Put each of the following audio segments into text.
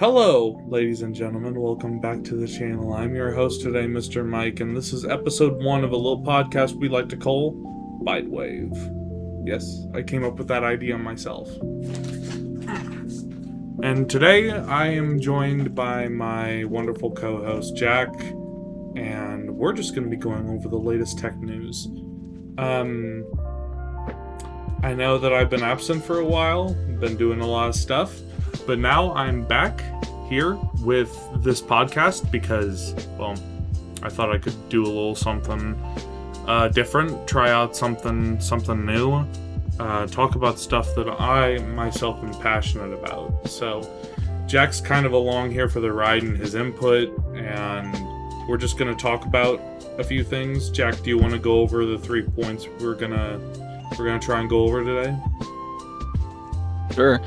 Hello, ladies and gentlemen. Welcome back to the channel. I'm your host today, Mr. Mike, and this is episode 1 of a little podcast we like to call ByteWave. Yes, I came up with that idea myself. And today I am joined by my wonderful co-host, Jack, and we're just going to be going over the latest tech news. I know that I've been absent for a while, been doing a lot of stuff, but now I'm back here with this podcast because, well, I thought I could do a little something different, try out something new, talk about stuff that I myself am passionate about. So Jack's kind of along here for the ride in his input, and we're just going to talk about a few things. Jack, do you want to go over the 3 points we're gonna try and go over today? Sure.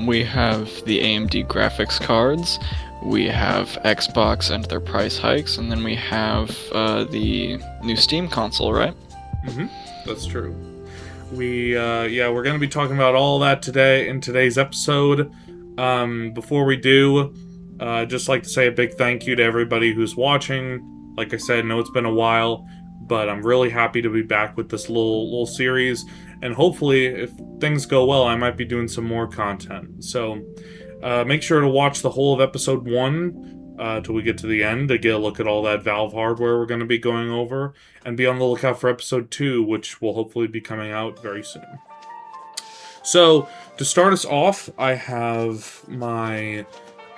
We have the AMD graphics cards, we have Xbox and their price hikes, and then we have the new Steam console, right? Mm-hmm. That's true. We're going to be talking about all that today in today's episode. Before we do, I'd just like to say a big thank you to everybody who's watching. Like I said, I know it's been a while, but I'm really happy to be back with this little series, and hopefully, if things go well, I might be doing some more content. So, make sure to watch the whole of episode 1 till we get to the end to get a look at all that Valve hardware we're going to be going over, and be on the lookout for episode 2, which will hopefully be coming out very soon. So, to start us off, I have my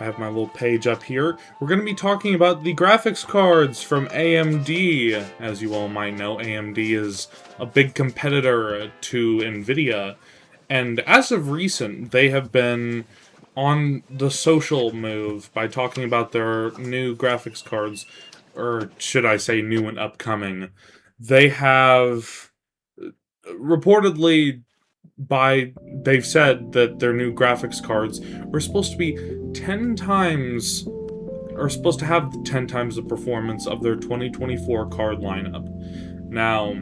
little page up here. We're going to be talking about the graphics cards from AMD. As you all might know, AMD is a big competitor to NVIDIA. And as of recent, they have been on the social move by talking about their new graphics cards, or should I say new and upcoming. They have reportedly they've said that their new graphics cards are supposed to be 10 times, or supposed to have 10 times the performance of their 2024 card lineup. Now,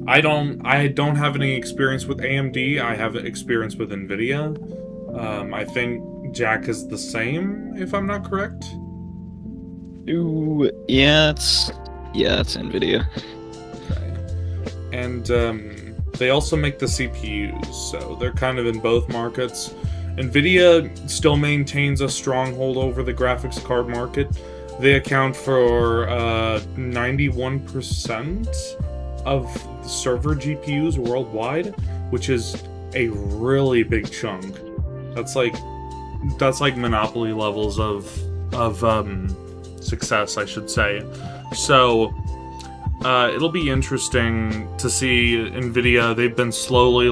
I don't have any experience with AMD. I have experience with NVIDIA. I think Jack is the same, if I'm not correct. Ooh, yeah, it's NVIDIA. Okay. And they also make the CPUs, so they're kind of in both markets. NVIDIA still maintains a stronghold over the graphics card market. They account for 91% of the server GPUs worldwide, which is a really big chunk. That's like monopoly levels of success, I should say. So it'll be interesting to see NVIDIA. They've been slowly,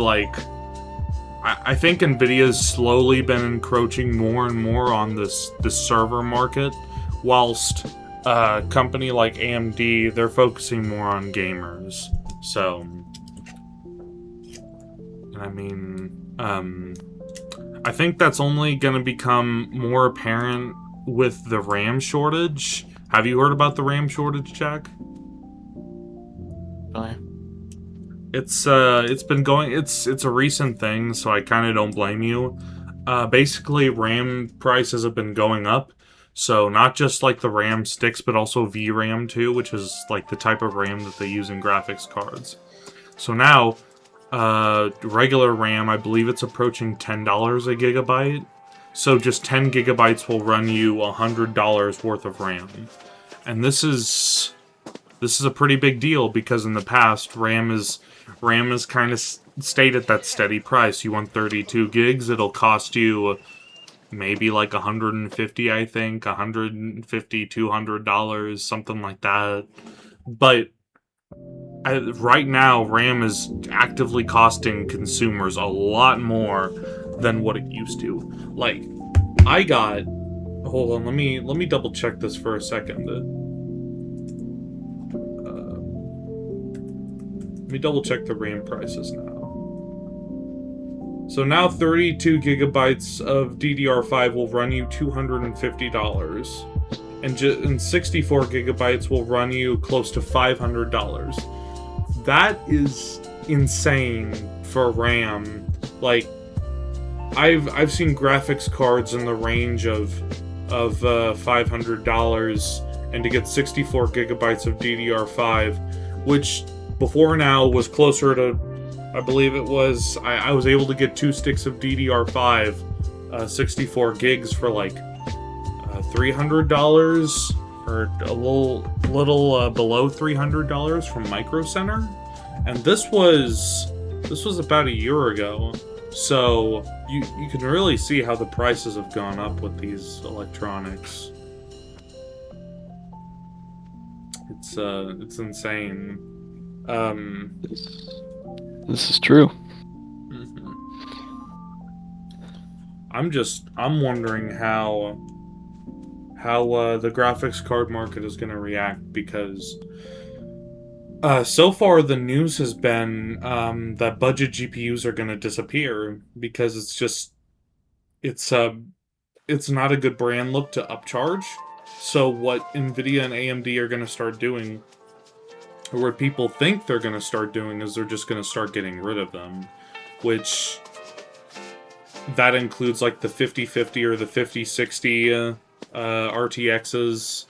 I think NVIDIA's slowly been encroaching more and more on this server market, whilst a company like AMD, they're focusing more on gamers. So, I mean, I think that's only going to become more apparent with the RAM shortage. Have you heard about the RAM shortage, Jack? It's been going. It's a recent thing, so I kind of don't blame you. Basically, RAM prices have been going up. So not just like the RAM sticks, but also VRAM too, which is like the type of RAM that they use in graphics cards. So now, regular RAM, I believe it's approaching $10 a gigabyte. So just 10 gigabytes will run you $100 worth of RAM, and this is a pretty big deal because in the past, RAM is kind of stayed at that steady price. You want 32 gigs, it'll cost you maybe like $150, I think, $150, $200, something like that. But right now, RAM is actively costing consumers a lot more than what it used to. Like, hold on, let me double check this for a second. Let me double check the RAM prices now. So now 32 gigabytes of DDR5 will run you $250, and 64 gigabytes will run you close to $500. That is insane for RAM. Like, I've seen graphics cards in the range of $500, and to get 64 gigabytes of DDR5, which before now was closer to, I believe it was, I was able to get 2 sticks of DDR5, 64 gigs for like $300, or a little below $300 from Micro Center, and this was about a year ago. So you can really see how the prices have gone up with these electronics. It's insane. This is true. Mhm. I'm wondering how the graphics card market is going to react, because so far the news has been that budget GPUs are going to disappear, because it's it's not a good brand look to upcharge. So what Nvidia and AMD are going to start doing, or what people think they're going to start doing, is they're just going to start getting rid of them, which that includes like the 5050 or the 5060 RTXs,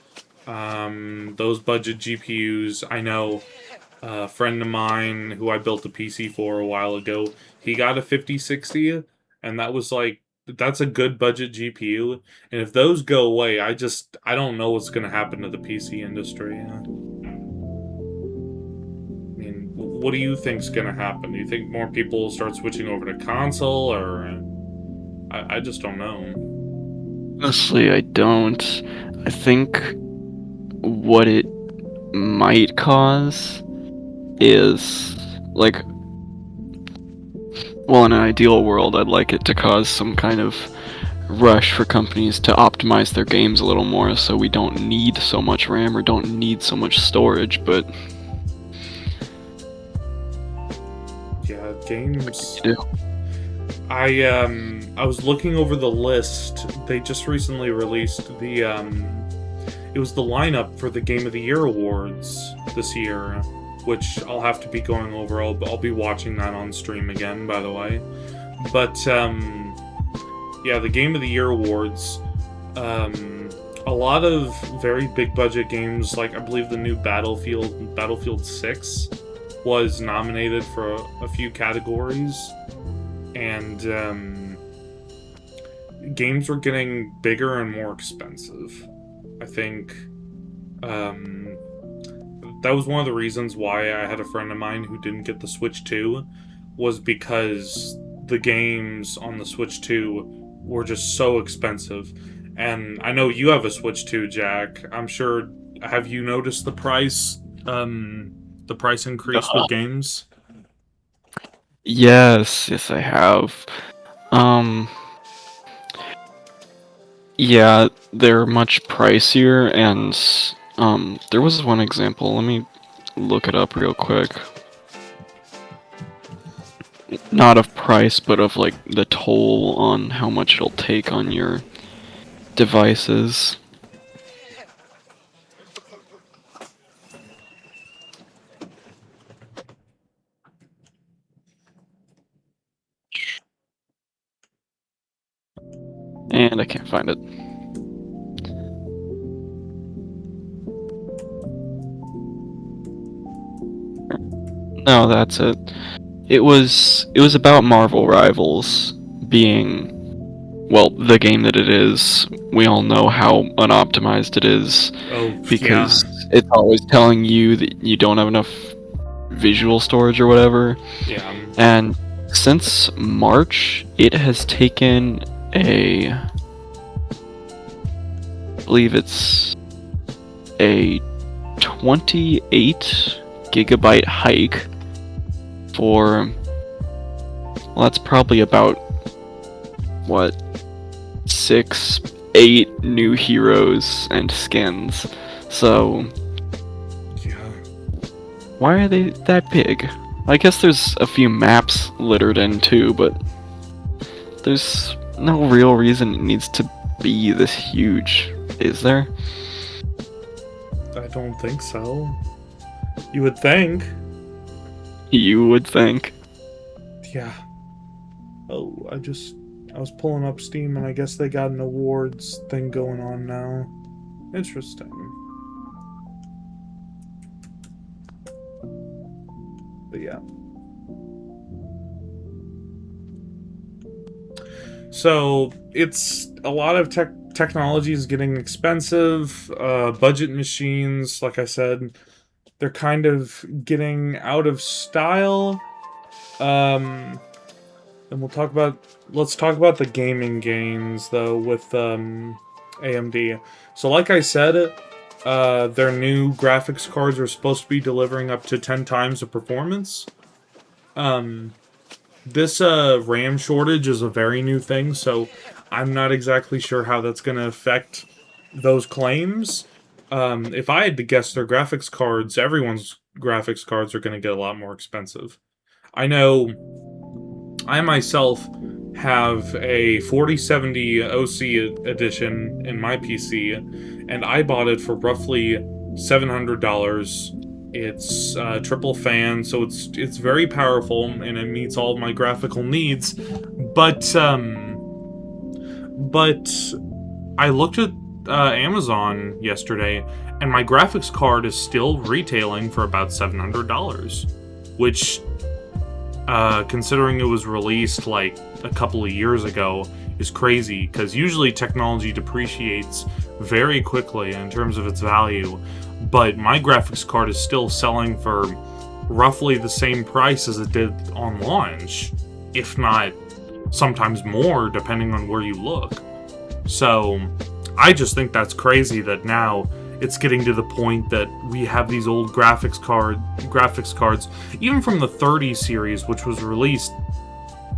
those budget GPUs. I know a friend of mine who I built a PC for a while ago, he got a 5060, and that was like, that's a good budget GPU. And if those go away, I don't know what's going to happen to the PC industry. I mean, what do you think's going to happen? Do you think more people will start switching over to console, or I just don't know. Honestly, I don't. I think what it might cause is, like, well, in an ideal world, I'd like it to cause some kind of rush for companies to optimize their games a little more, so we don't need so much RAM or don't need so much storage, but Yeah, games. you do. I was looking over the list. They just recently released the it was the lineup for the Game of the Year awards this year, which I'll have to be going over. I'll be watching that on stream again, by the way. But yeah, the Game of the Year awards. A lot of very big budget games, like I believe the new Battlefield 6, was nominated for a few categories, and games were getting bigger and more expensive. I think that was one of the reasons why I had a friend of mine who didn't get the Switch 2, was because the games on the Switch 2 were just so expensive. And I know you have a Switch 2, Jack. I'm sure, have you noticed the price increase with games? Yes, I have. Um, yeah, they're much pricier, and there was one example. Let me look it up real quick. Not of price, but of like the toll on how much it'll take on your devices. And I can't find it. No, that's it. It was about Marvel Rivals being, well, the game that it is. We all know how unoptimized it is, Oh, because it's always telling you that you don't have enough visual storage or whatever. yeah. And since March, it has taken I believe it's a 28 gigabyte hike for, well, that's probably about, what, 6, 8 new heroes and skins. So, Yeah. why are they that big? I guess there's a few maps littered in too, but there's no real reason it needs to be this huge, is there? I don't think so. You would think. You would think. Yeah. Oh, I was pulling up Steam, and I guess they got an awards thing going on now. Interesting. But yeah. So it's a lot of technology is getting expensive. Budget machines, like I said, they're kind of getting out of style. And let's talk about the gaming gains though with AMD. So like I said, their new graphics cards are supposed to be delivering up to 10 times the performance. This RAM shortage is a very new thing, so I'm not exactly sure how that's going to affect those claims. If I had to guess their graphics cards, everyone's graphics cards are going to get a lot more expensive. I know I myself have a 4070 OC edition in my PC, and I bought it for roughly $700. It's triple fan, so it's very powerful and it meets all of my graphical needs. But I looked at Amazon yesterday, and my graphics card is still retailing for about $700, which, considering it was released like a couple of years ago, is crazy, because usually technology depreciates very quickly in terms of its value, but my graphics card is still selling for roughly the same price as it did on launch, if not sometimes more, depending on where you look. So I just think that's crazy that now it's getting to the point that we have these old graphics cards, even from the 30 series, which was released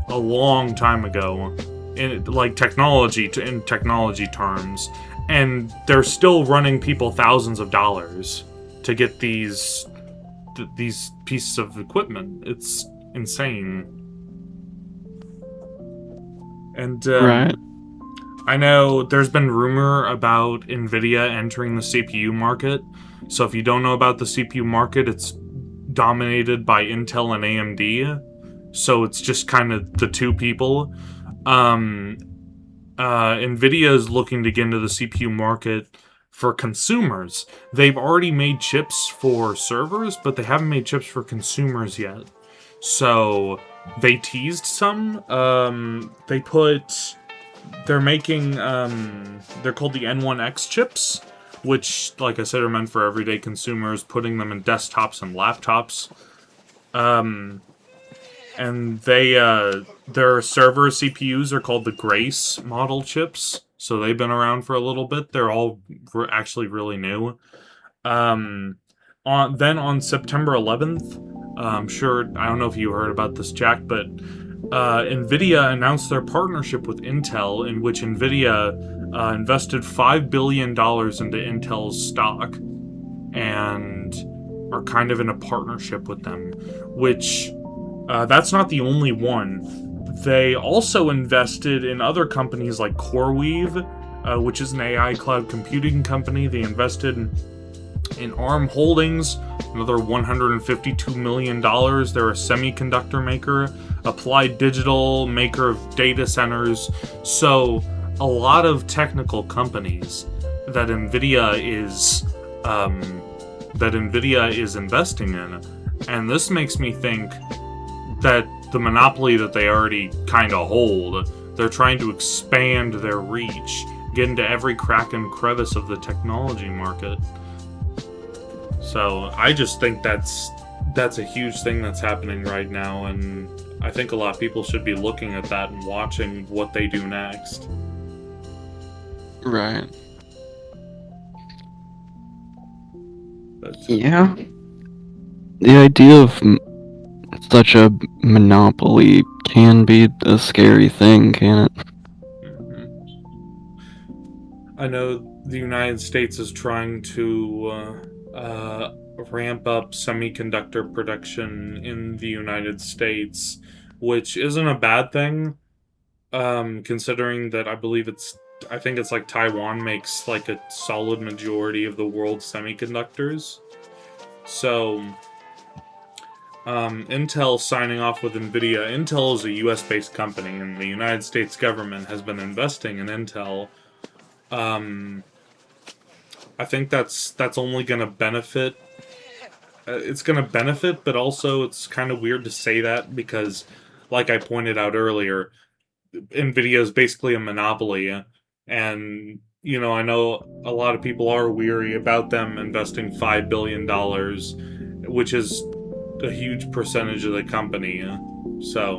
a long time ago, in technology terms, and they're still running people thousands of dollars to get these pieces of equipment. It's insane. And Right. I know there's been rumor about NVIDIA entering the CPU market. So if you don't know about the CPU market, it's dominated by Intel and AMD. So it's just kind of the two people. NVIDIA is looking to get into the CPU market for consumers. They've already made chips for servers, but they haven't made chips for consumers yet. So they teased some. They're making, they're called the N1X chips, which, like I said, are meant for everyday consumers, putting them in desktops and laptops. And their server CPUs are called the Grace model chips, so they've been around for a little bit. They're all actually really new. Then on September 11th, I'm sure, I don't know if you heard about this, Jack, but NVIDIA announced their partnership with Intel, in which NVIDIA invested $5 billion into Intel's stock, and are kind of in a partnership with them, which, that's not the only one. They also invested in other companies like CoreWeave, which is an AI cloud computing company. They invested in ARM Holdings, another $152 million. They're a semiconductor maker, Applied Digital, maker of data centers. So a lot of technical companies that NVIDIA is investing in. And this makes me think that the monopoly that they already kind of hold, they're trying to expand their reach, get into every crack and crevice of the technology market. So I just think that's a huge thing that's happening right now, and I think a lot of people should be looking at that and watching what they do next. Right. But, Yeah. The idea of such a monopoly can be a scary thing, can it? I know the United States is trying to ramp up semiconductor production in the United States, which isn't a bad thing, considering that I think it's like Taiwan makes like a solid majority of the world's semiconductors. So Intel signing off with NVIDIA. Intel is a US-based company, and the United States government has been investing in Intel. I think that's only going to benefit. It's going to benefit, but also it's kind of weird to say that because, like I pointed out earlier, NVIDIA is basically a monopoly, and I know a lot of people are weary about them investing $5 billion, which is a huge percentage of the company. So,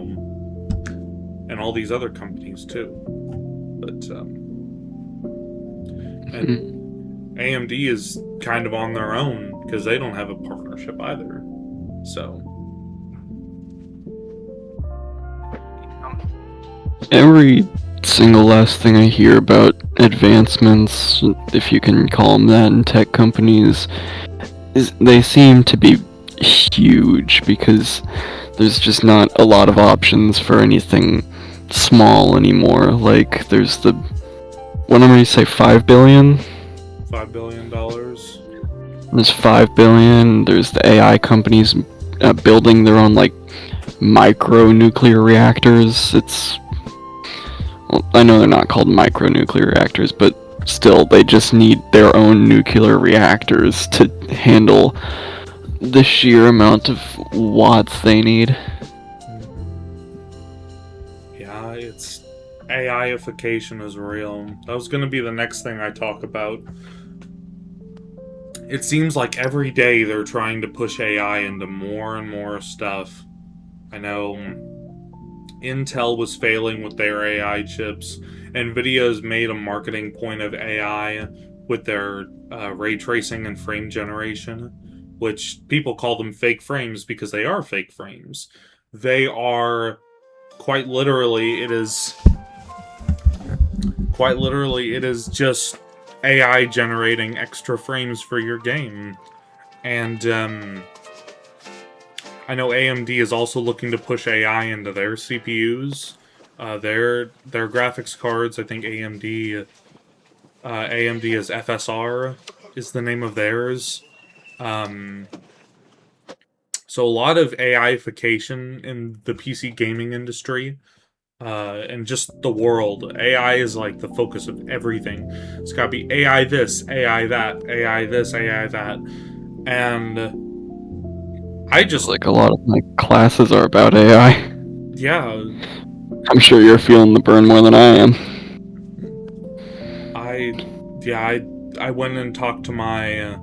and all these other companies too. But and AMD is kind of on their own because they don't have a partnership either. So. Every single last thing I hear about advancements, if you can call them that, in tech companies, is they seem to be huge because there's just not a lot of options for anything small anymore. Like, there's the, what am I say, 5 billion? $5 billion. There's 5 billion, there's the AI companies building their own, like, micro-nuclear reactors. Well, I know they're not called micro-nuclear reactors, but still, they just need their own nuclear reactors to handle the sheer amount of watts they need. Yeah, it's AI-ification is real. That was going to be the next thing I talk about. It seems like every day they're trying to push AI into more and more stuff. I know Intel was failing with their AI chips. NVIDIA's made a marketing point of AI with their ray tracing and frame generation, which people call them fake frames because they are fake frames. They are quite literally, it is just AI generating extra frames for your game. And I know AMD is also looking to push AI into their CPUs, their graphics cards. I think AMD is FSR is the name of theirs. So a lot of AI-ification in the PC gaming industry, and just the world. AI is like the focus of everything. It's got to be AI this, AI that, AI this, AI that, and I just like a lot of my classes are about AI. Yeah. I'm sure you're feeling the burn more than I am. I went and talked to my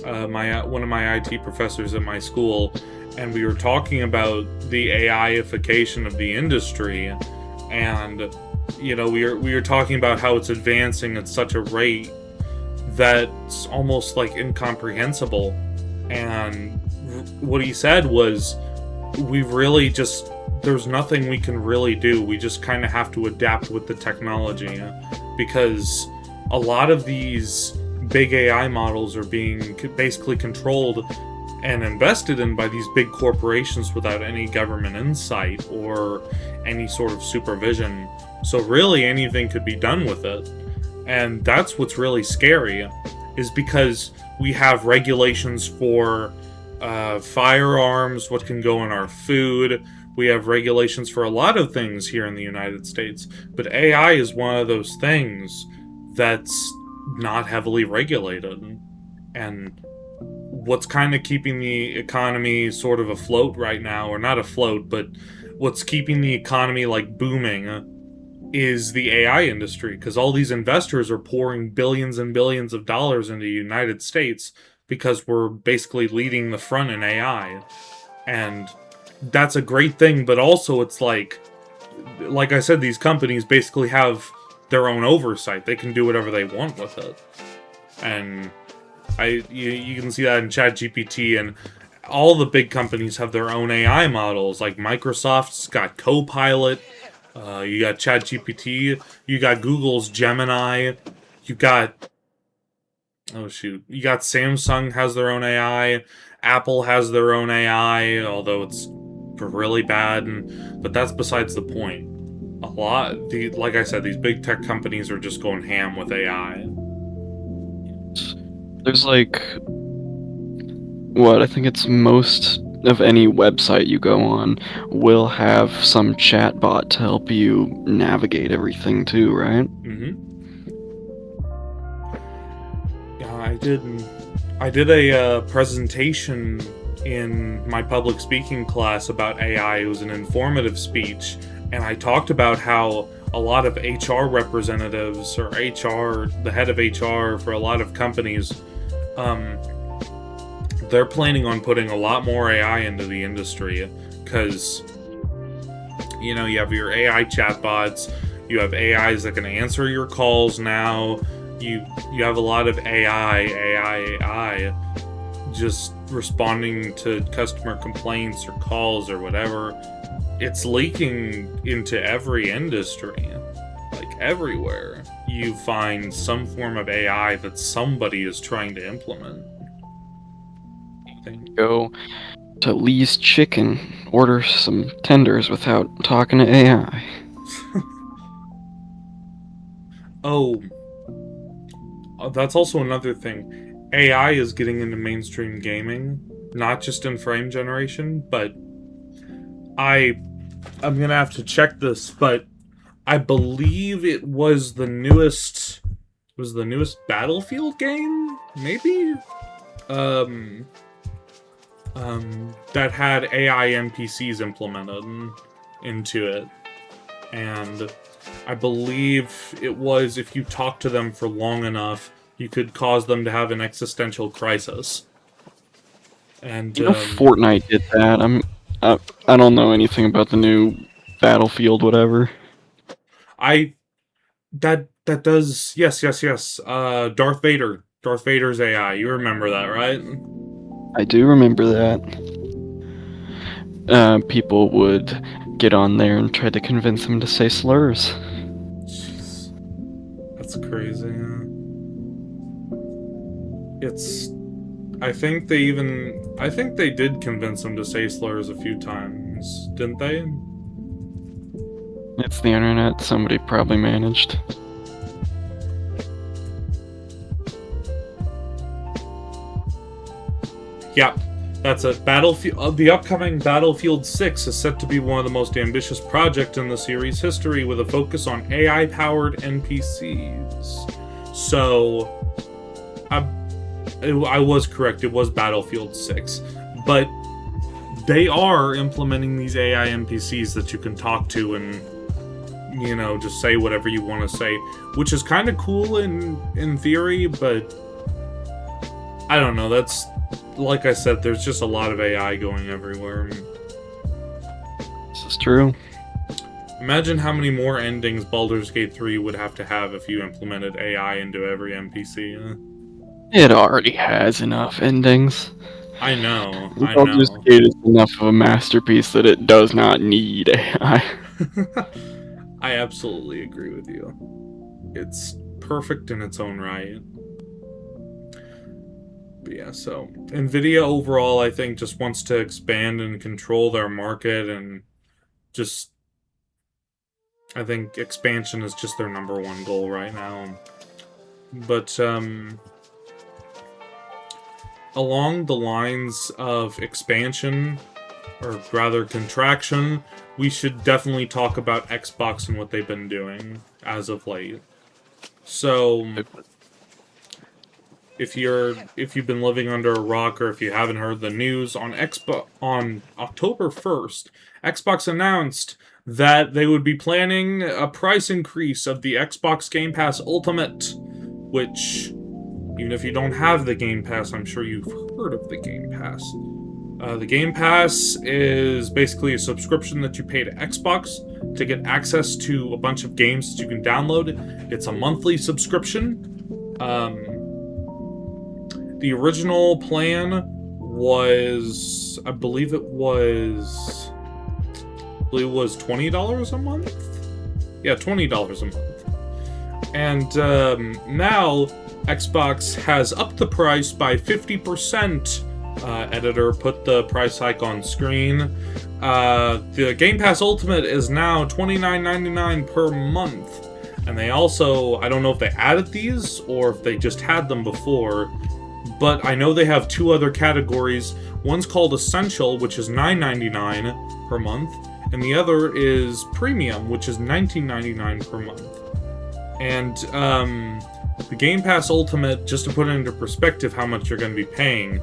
one of my IT professors at my school, and we were talking about the AI-ification of the industry, and we were talking about how it's advancing at such a rate that's almost like incomprehensible. And what he said was, there's nothing we can really do. We just kind of have to adapt with the technology, because a lot of these big AI models are being basically controlled and invested in by these big corporations without any government insight or any sort of supervision. So really anything could be done with it. And that's what's really scary, is because we have regulations for firearms, what can go in our food. We have regulations for a lot of things here in the United States. But AI is one of those things that's not heavily regulated. And what's kind of keeping the economy sort of afloat right now, or not afloat, but what's keeping the economy like booming, is the AI industry, because all these investors are pouring billions and billions of dollars into the United States because we're basically leading the front in AI. And that's a great thing, but also it's like I said, these companies basically have their own oversight. They can do whatever they want with it. And you can see that in ChatGPT, and all the big companies have their own AI models. Like Microsoft's got Copilot, you got ChatGPT, you got Google's Gemini, you got Samsung has their own AI, Apple has their own AI, although it's really bad, but that's besides the point. Like I said, these big tech companies are just going ham with AI. There's like what, I think it's most of any website you go on will have some chatbot to help you navigate everything too, right? Mm-hmm. Yeah, I did a presentation in my public speaking class about AI. It was an informative speech, and I talked about how a lot of HR representatives, or the head of HR for a lot of companies, they're planning on putting a lot more AI into the industry, because, you know, you have your AI chatbots, you have AIs that can answer your calls now, you have a lot of AI just responding to customer complaints or calls or whatever. It's leaking into every industry. Like, everywhere you find some form of AI that somebody is trying to implement. Go to Lee's Chicken, order some tenders without talking to AI. Oh, that's also another thing. AI is getting into mainstream gaming, not just in frame generation, but I'm gonna have to check this, but I believe it was the newest Battlefield game, maybe? That had AI NPCs implemented into it. And I believe it was, if you talk to them for long enough, you could cause them to have an existential crisis. And, You know, Fortnite did that. I don't know anything about the new Battlefield, whatever. that does, yes. Darth Vader's AI. You remember that, right? I do remember that. People would get on there and try to convince him to say slurs. Jeez. That's crazy. I think they did convince him to say slurs a few times, didn't they? It's the internet, somebody probably managed. Yeah, that's it. Battlefield. The upcoming Battlefield 6 is set to be one of the most ambitious projects in the series' history, with a focus on AI-powered NPCs. So, I was correct. It was Battlefield 6, but they are implementing these AI NPCs that you can talk to and, you know, just say whatever you want to say, which is kind of cool in theory, but I don't know. That's, like I said, there's just a lot of AI going everywhere. This is true. Imagine how many more endings Baldur's Gate 3 would have to have if you implemented AI into every NPC. It already has enough endings. I know. Baldur's Gate is enough of a masterpiece that it does not need AI. I absolutely agree with you. It's perfect in its own right. But yeah, so Nvidia overall, I think, just wants to expand and control their market, and just, I think expansion is just their number one goal right now. But along the lines of expansion, or rather contraction, we should definitely talk about Xbox and what they've been doing as of late. So, if you've been living under a rock, or if you haven't heard the news, on October 1st, Xbox announced that they would be planning a price increase of the Xbox Game Pass Ultimate, which, even if you don't have the Game Pass, I'm sure you've heard of the Game Pass. The Game Pass is basically a subscription that you pay to Xbox to get access to a bunch of games that you can download. It's a monthly subscription. The original plan was, I believe it was $20 a month? Yeah, $20 a month. And now Xbox has upped the price by 50%. Editor put the price hike on screen. The Game Pass Ultimate is now $29.99 per month. And they also, I don't know if they added these or if they just had them before, But I know they have 2 other categories. One's called Essential, which is $9.99 per month, and the other is Premium, which is $19.99 per month. And the Game Pass Ultimate, just to put it into perspective how much you're going to be paying,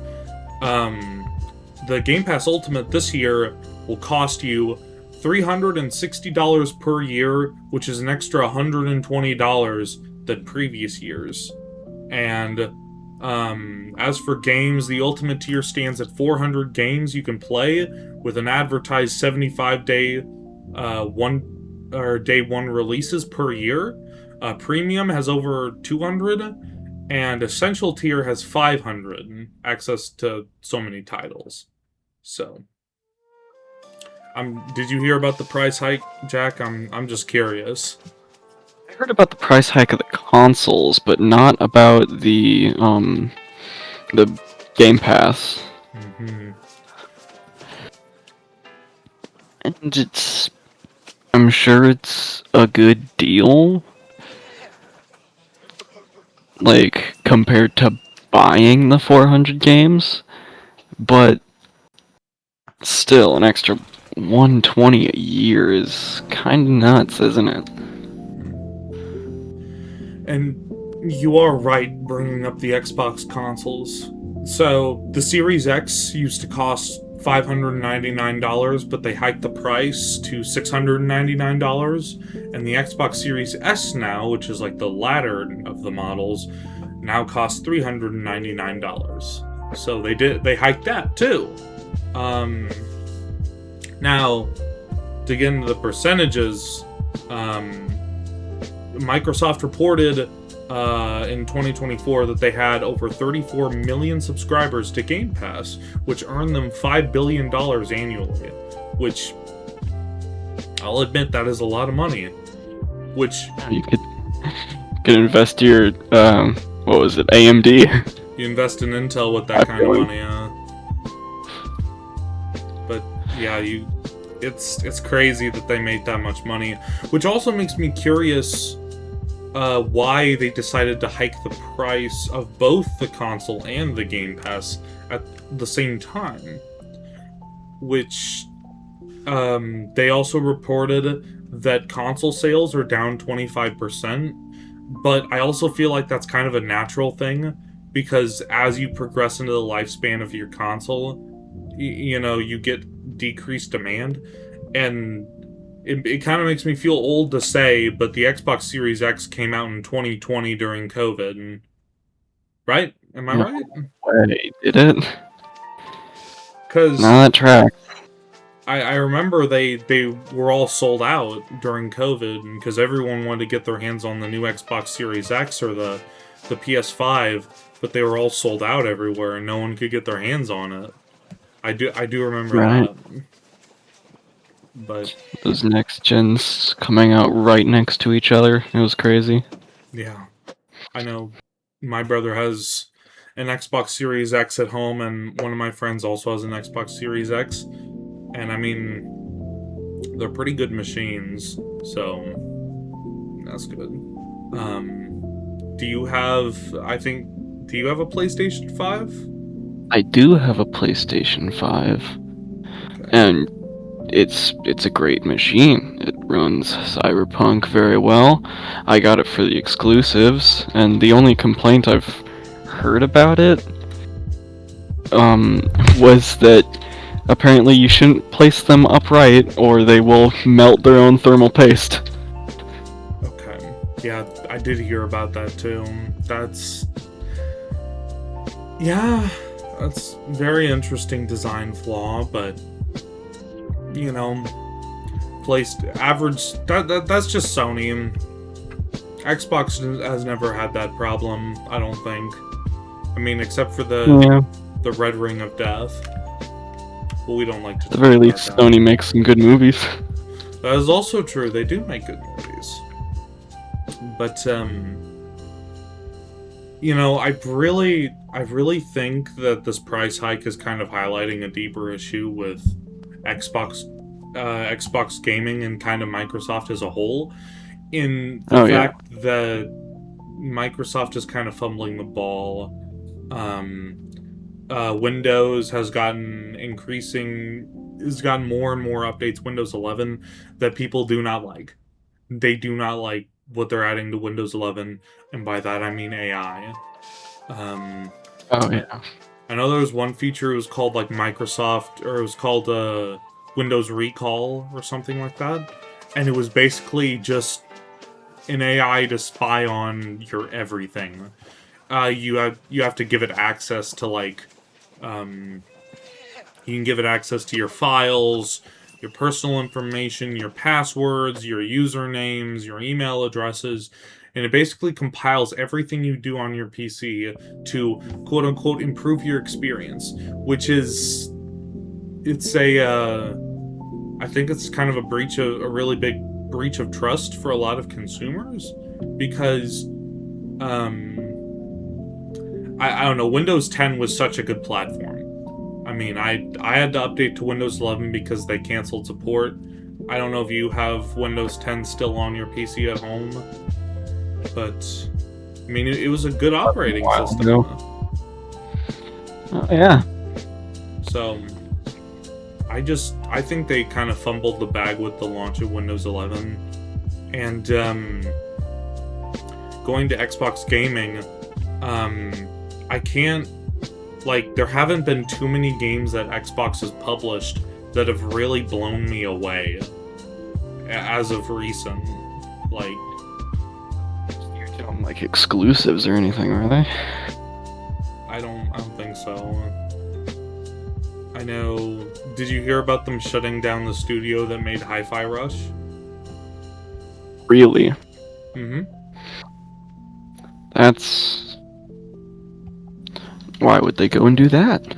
the Game Pass Ultimate this year will cost you $360 per year, which is an extra $120 than previous years. And as for games, the Ultimate tier stands at 400 games you can play with an advertised 75-day day one releases per year. Premium has over 200, and Essential tier has 500 access to so many titles. So, did you hear about the price hike, Jack? I'm just curious. I heard about the price hike of the consoles, but not about the Game Pass. Mm-hmm. And I'm sure it's a good deal, like, compared to buying the 400 games, but still, an extra $120 a year is kind of nuts, isn't it? And you are right bringing up the Xbox consoles. So, the Series X used to cost $599, but they hiked the price to $699, and the Xbox Series S now, which is like the latter of the models, now costs $399. So they hiked that too. Now, to get into the percentages, Microsoft reported in 2024 that they had over 34 million subscribers to Game Pass, which earned them $5 billion annually, which I'll admit that is a lot of money. Which you could invest your what was it, AMD? You invest in Intel with that kind of money, but yeah, it's crazy that they made that much money, which also makes me curious why they decided to hike the price of both the console and the Game Pass at the same time. Which they also reported that console sales are down 25%, but I also feel like that's kind of a natural thing, because as you progress into the lifespan of your console, you get decreased demand, and it kind of makes me feel old to say, but the Xbox Series X came out in 2020 during COVID, right? Am I right? Wait, did it? Because Not that track. I remember they were all sold out during COVID, because everyone wanted to get their hands on the new Xbox Series X or the PS5, but they were all sold out everywhere, and no one could get their hands on it. I do remember that. But those next gens coming out right next to each other, it was crazy. Yeah, I know. My brother has an Xbox Series X at home, and one of my friends also has an Xbox Series X. And I mean, they're pretty good machines, so that's good. Do you have a PlayStation 5? I do have a PlayStation 5. Okay. And it's a great machine. It runs Cyberpunk very well. I got it for the exclusives, and the only complaint I've heard about it was that apparently you shouldn't place them upright or they will melt their own thermal paste. Okay. Yeah, I did hear about that too. That's very interesting design flaw, but placed average. That's just Sony. Xbox has never had that problem, I don't think. I mean, except for the Red Ring of Death. But we don't like to. At the very least, Sony makes some good movies. That is also true. They do make good movies. But I really think that this price hike is kind of highlighting a deeper issue with Xbox gaming and kind of Microsoft as a whole, in the fact that Microsoft is kind of fumbling the ball Windows has gotten more and more updates. Windows 11 that people do not like. They do not like what they're adding to Windows 11, and by that I mean AI. Oh I, yeah. I know there was one feature, it was called like Microsoft, or it was called Windows Recall or something like that, and it was basically just an AI to spy on your everything. You have to give it access to like, you can give it access to your files, your personal information, your passwords, your usernames, your email addresses, and it basically compiles everything you do on your PC to quote unquote improve your experience, which is it's I think it's kind of a really big breach of trust for a lot of consumers because um I don't know, Windows 10 was such a good platform. I mean, I had to update to Windows 11 because they canceled support. I don't know if you have Windows 10 still on your PC at home, but I mean, it was a good operating Wow. system. Oh yeah. So I think they kind of fumbled the bag with the launch of Windows 11, and going to Xbox gaming, I can't. Like, there haven't been too many games that Xbox has published that have really blown me away as of recent. Like, You're doing like exclusives or anything, are they? I don't think so. I know. Did you hear about them shutting down the studio that made Hi-Fi Rush? Really? Mm-hmm. That's why would they go and do that?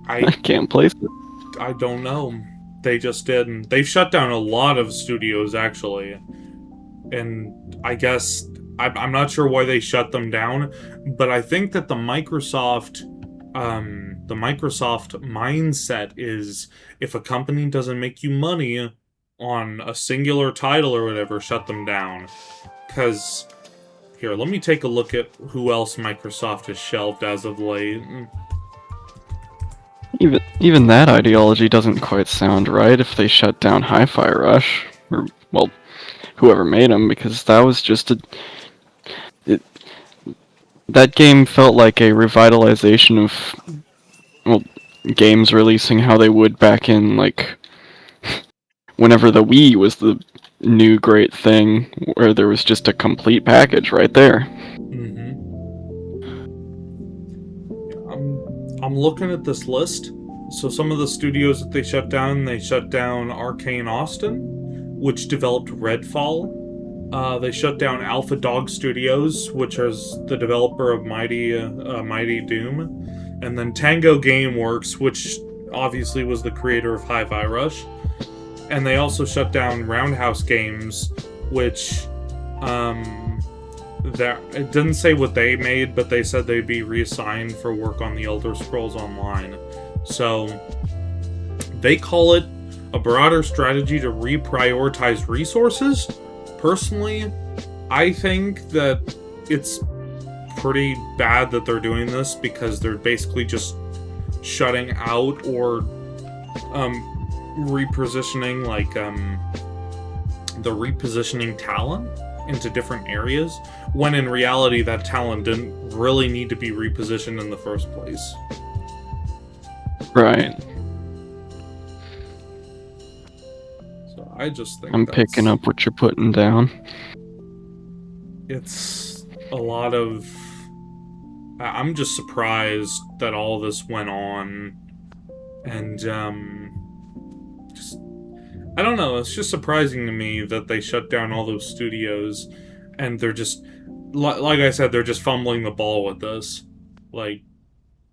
I I can't place it. I don't know. They just did. And they've shut down a lot of studios actually, and I guess I'm not sure why they shut them down, but I think that the Microsoft mindset is if a company doesn't make you money on a singular title or whatever, shut them down. Because here, let me take a look at who else Microsoft has shelved as of late. Even that ideology doesn't quite sound right if they shut down Hi-Fi Rush, or well, whoever made them, because that was just it, that game felt like a revitalization of well, games releasing how they would back in like whenever the Wii was the new great thing, where there was just a complete package right there. Mm-hmm. I'm looking at this list. So some of the studios that they shut down Arcane Austin, which developed Redfall. They shut down Alpha Dog Studios, which is the developer of Mighty Doom, and then Tango Gameworks, which obviously was the creator of Hi-Fi Rush. And they also shut down Roundhouse Games, which it didn't say what they made, but they said they'd be reassigned for work on the Elder Scrolls Online. So they call it a broader strategy to reprioritize resources. Personally, I think that it's pretty bad that they're doing this because they're basically just shutting out or repositioning the repositioning talent into different areas, when in reality that talent didn't really need to be repositioned in the first place. Right. So I just think I'm picking up what you're putting down. It's a lot of... I'm just surprised that all this went on, and just... I don't know, it's just surprising to me that they shut down all those studios, and they're just... Like I said, they're just fumbling the ball with this. Like,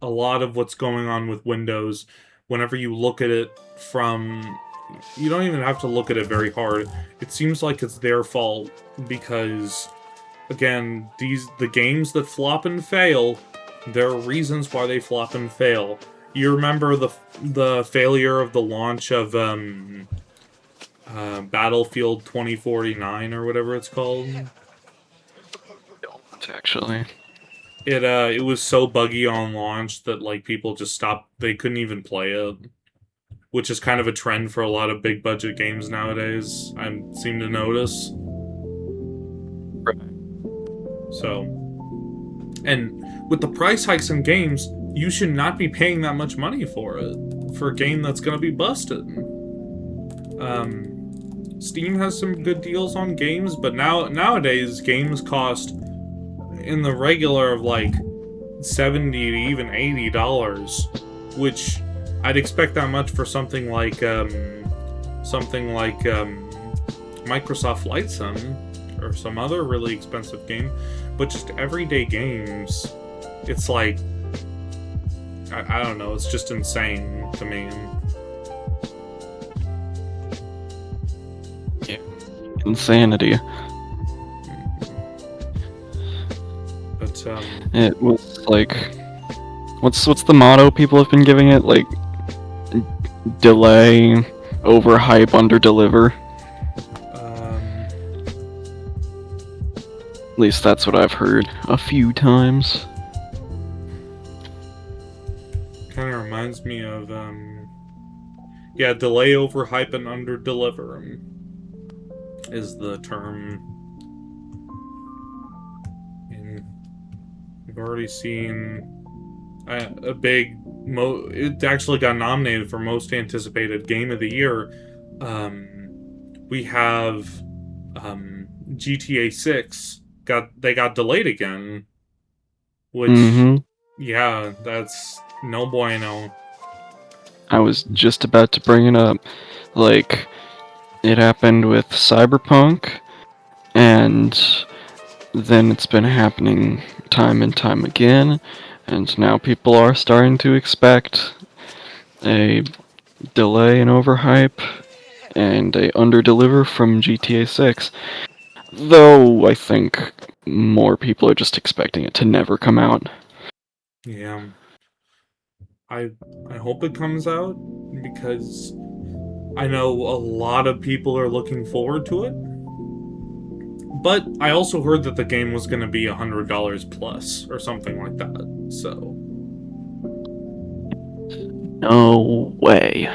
a lot of what's going on with Windows, whenever you look at it from... You don't even have to look at it very hard. It seems like it's their fault, because... Again, the games that flop and fail, there are reasons why they flop and fail. You remember the failure of the launch of Battlefield 2049 or whatever it's called? Actually, It was so buggy on launch that like people just stopped. They couldn't even play it, which is kind of a trend for a lot of big budget games nowadays. I seem to notice. So, and with the price hikes in games, you should not be paying that much money for it for a game that's gonna be busted. Steam has some good deals on games, but nowadays games cost in the regular of like $70 to even $80, which I'd expect that much for something like Microsoft Flight Sim or some other really expensive game, but just everyday games, it's like I don't know, it's just insane to me. Yeah. Insanity. But It was like, what's the motto people have been giving it? Like, delay, overhype, underdeliver. At least that's what I've heard a few times. kind of reminds me of yeah, delay, overhype, and underdeliver is the term. And we've already seen a big it actually got nominated for most anticipated game of the year. We have GTA 6 got delayed again, which yeah, that's no bueno. I was just about to bring it up. Like, it happened with Cyberpunk, and then it's been happening time and time again, and now people are starting to expect a delay and overhype and a underdeliver from GTA 6. Though I think more people are just expecting it to never come out. Yeah. I hope it comes out because I know a lot of people are looking forward to it. But I also heard that the game was going to be $100 plus or something like that. So No way.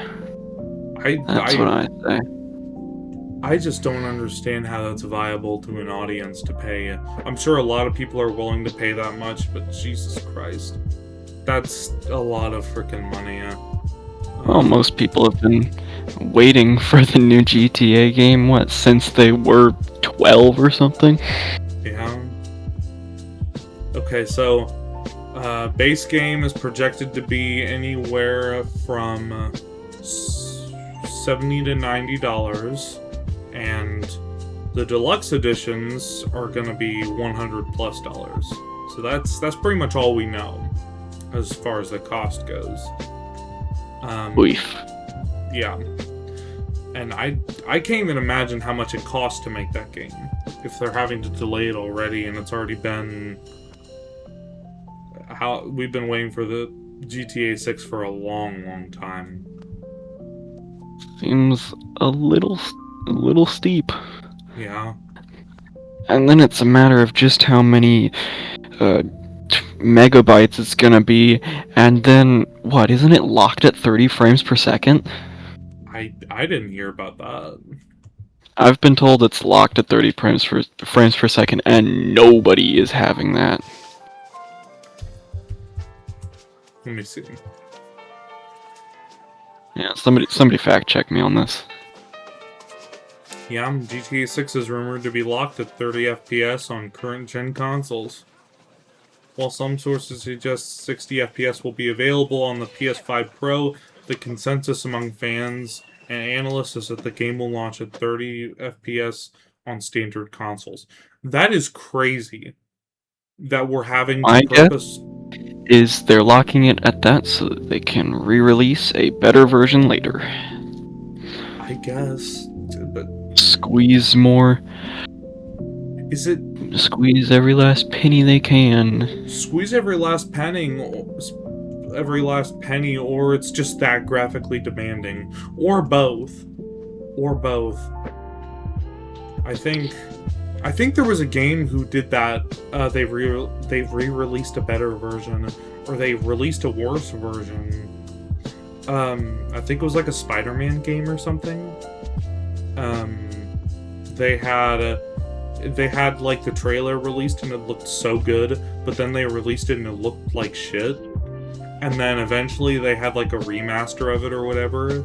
That's what I say. I just don't understand how that's viable to an audience to pay. I'm sure a lot of people are willing to pay that much, but Jesus Christ. That's a lot of freaking money. Well, most people have been waiting for the new GTA game, what, since they were 12 or something? Yeah. Okay, so base game is projected to be anywhere from $70 to $90, and the deluxe editions are going to be $100 plus. So that's pretty much all we know as far as the cost goes. Yeah. And I can't even imagine how much it costs to make that game. If they're having to delay it already, and it's already been... we've been waiting for the GTA 6 for a long, long time. Seems a little steep. Yeah. And then it's a matter of just how many megabytes it's gonna be, and then what? Isn't it locked at 30 frames per second? I didn't hear about that. I've been told it's locked at 30 frames per second, and nobody is having that. Let me see. Yeah, somebody fact check me on this. Yeah, GTA 6 is rumored to be locked at 30 FPS on current-gen consoles. While some sources suggest 60 FPS will be available on the PS5 Pro, the consensus among fans and analysts is that the game will launch at 30 FPS on standard consoles. That is crazy. That we're having to purpose... is they're locking it at that so that they can re-release a better version later. I guess, but... Squeeze more. Is it... Squeeze every last penny they can. Squeeze every last penny, or it's just that graphically demanding. Or both. I think I think there was a game who did that. They re-released a better version, or they released a worse version. I think it was like a Spider-Man game or something. They had like the trailer released and it looked so good, but then they released it and it looked like shit. And then eventually they had like a remaster of it or whatever,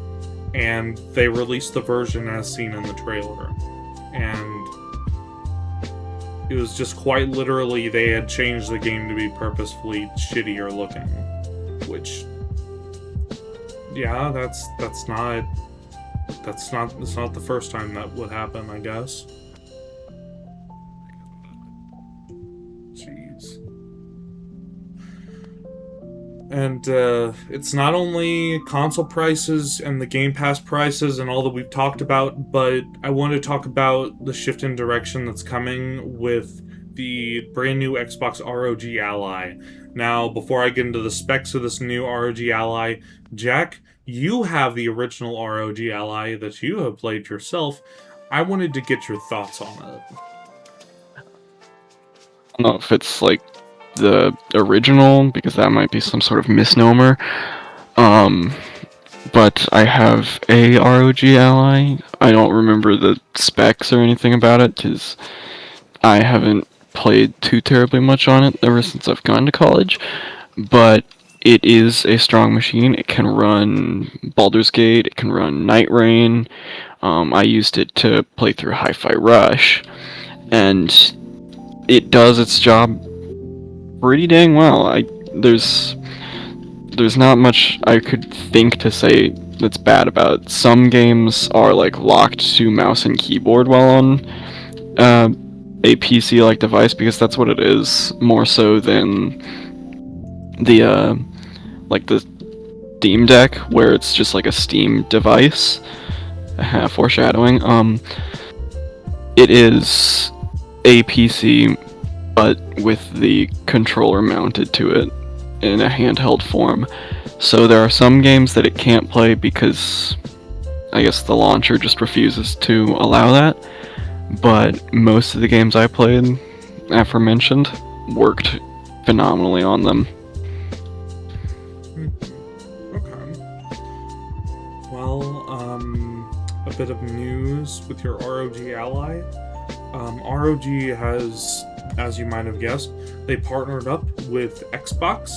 and they released the version as seen in the trailer. And it was just quite literally they had changed the game to be purposefully shittier looking. Which, yeah, that's not the first time that would happen, I guess. Jeez. And it's not only console prices and the Game Pass prices and all that we've talked about, but I want to talk about the shift in direction that's coming with the brand new Xbox ROG Ally. Now, before I get into the specs of this new ROG Ally, Jack, you have the original ROG Ally that you have played yourself. I wanted to get your thoughts on it. I don't know if it's like the original, because that might be some sort of misnomer. But I have a ROG Ally. I don't remember the specs or anything about it, because I haven't played too terribly much on it ever since I've gone to college. But it is a strong machine. It can run Baldur's Gate, it can run Night Rain. I used it to play through Hi-Fi Rush, and it does its job pretty dang well. There's not much I could think to say that's bad about it. Some games are like locked to mouse and keyboard while on a PC-like device, because that's what it is, more so than the like the Steam Deck, where it's just like a Steam device. Foreshadowing. It is a PC, but with the controller mounted to it in a handheld form. So there are some games that it can't play because I guess the launcher just refuses to allow that. But most of the games I played, aforementioned, worked phenomenally on them. Okay. Well, a bit of news with your ROG Ally. ROG has, as you might have guessed, they partnered up with Xbox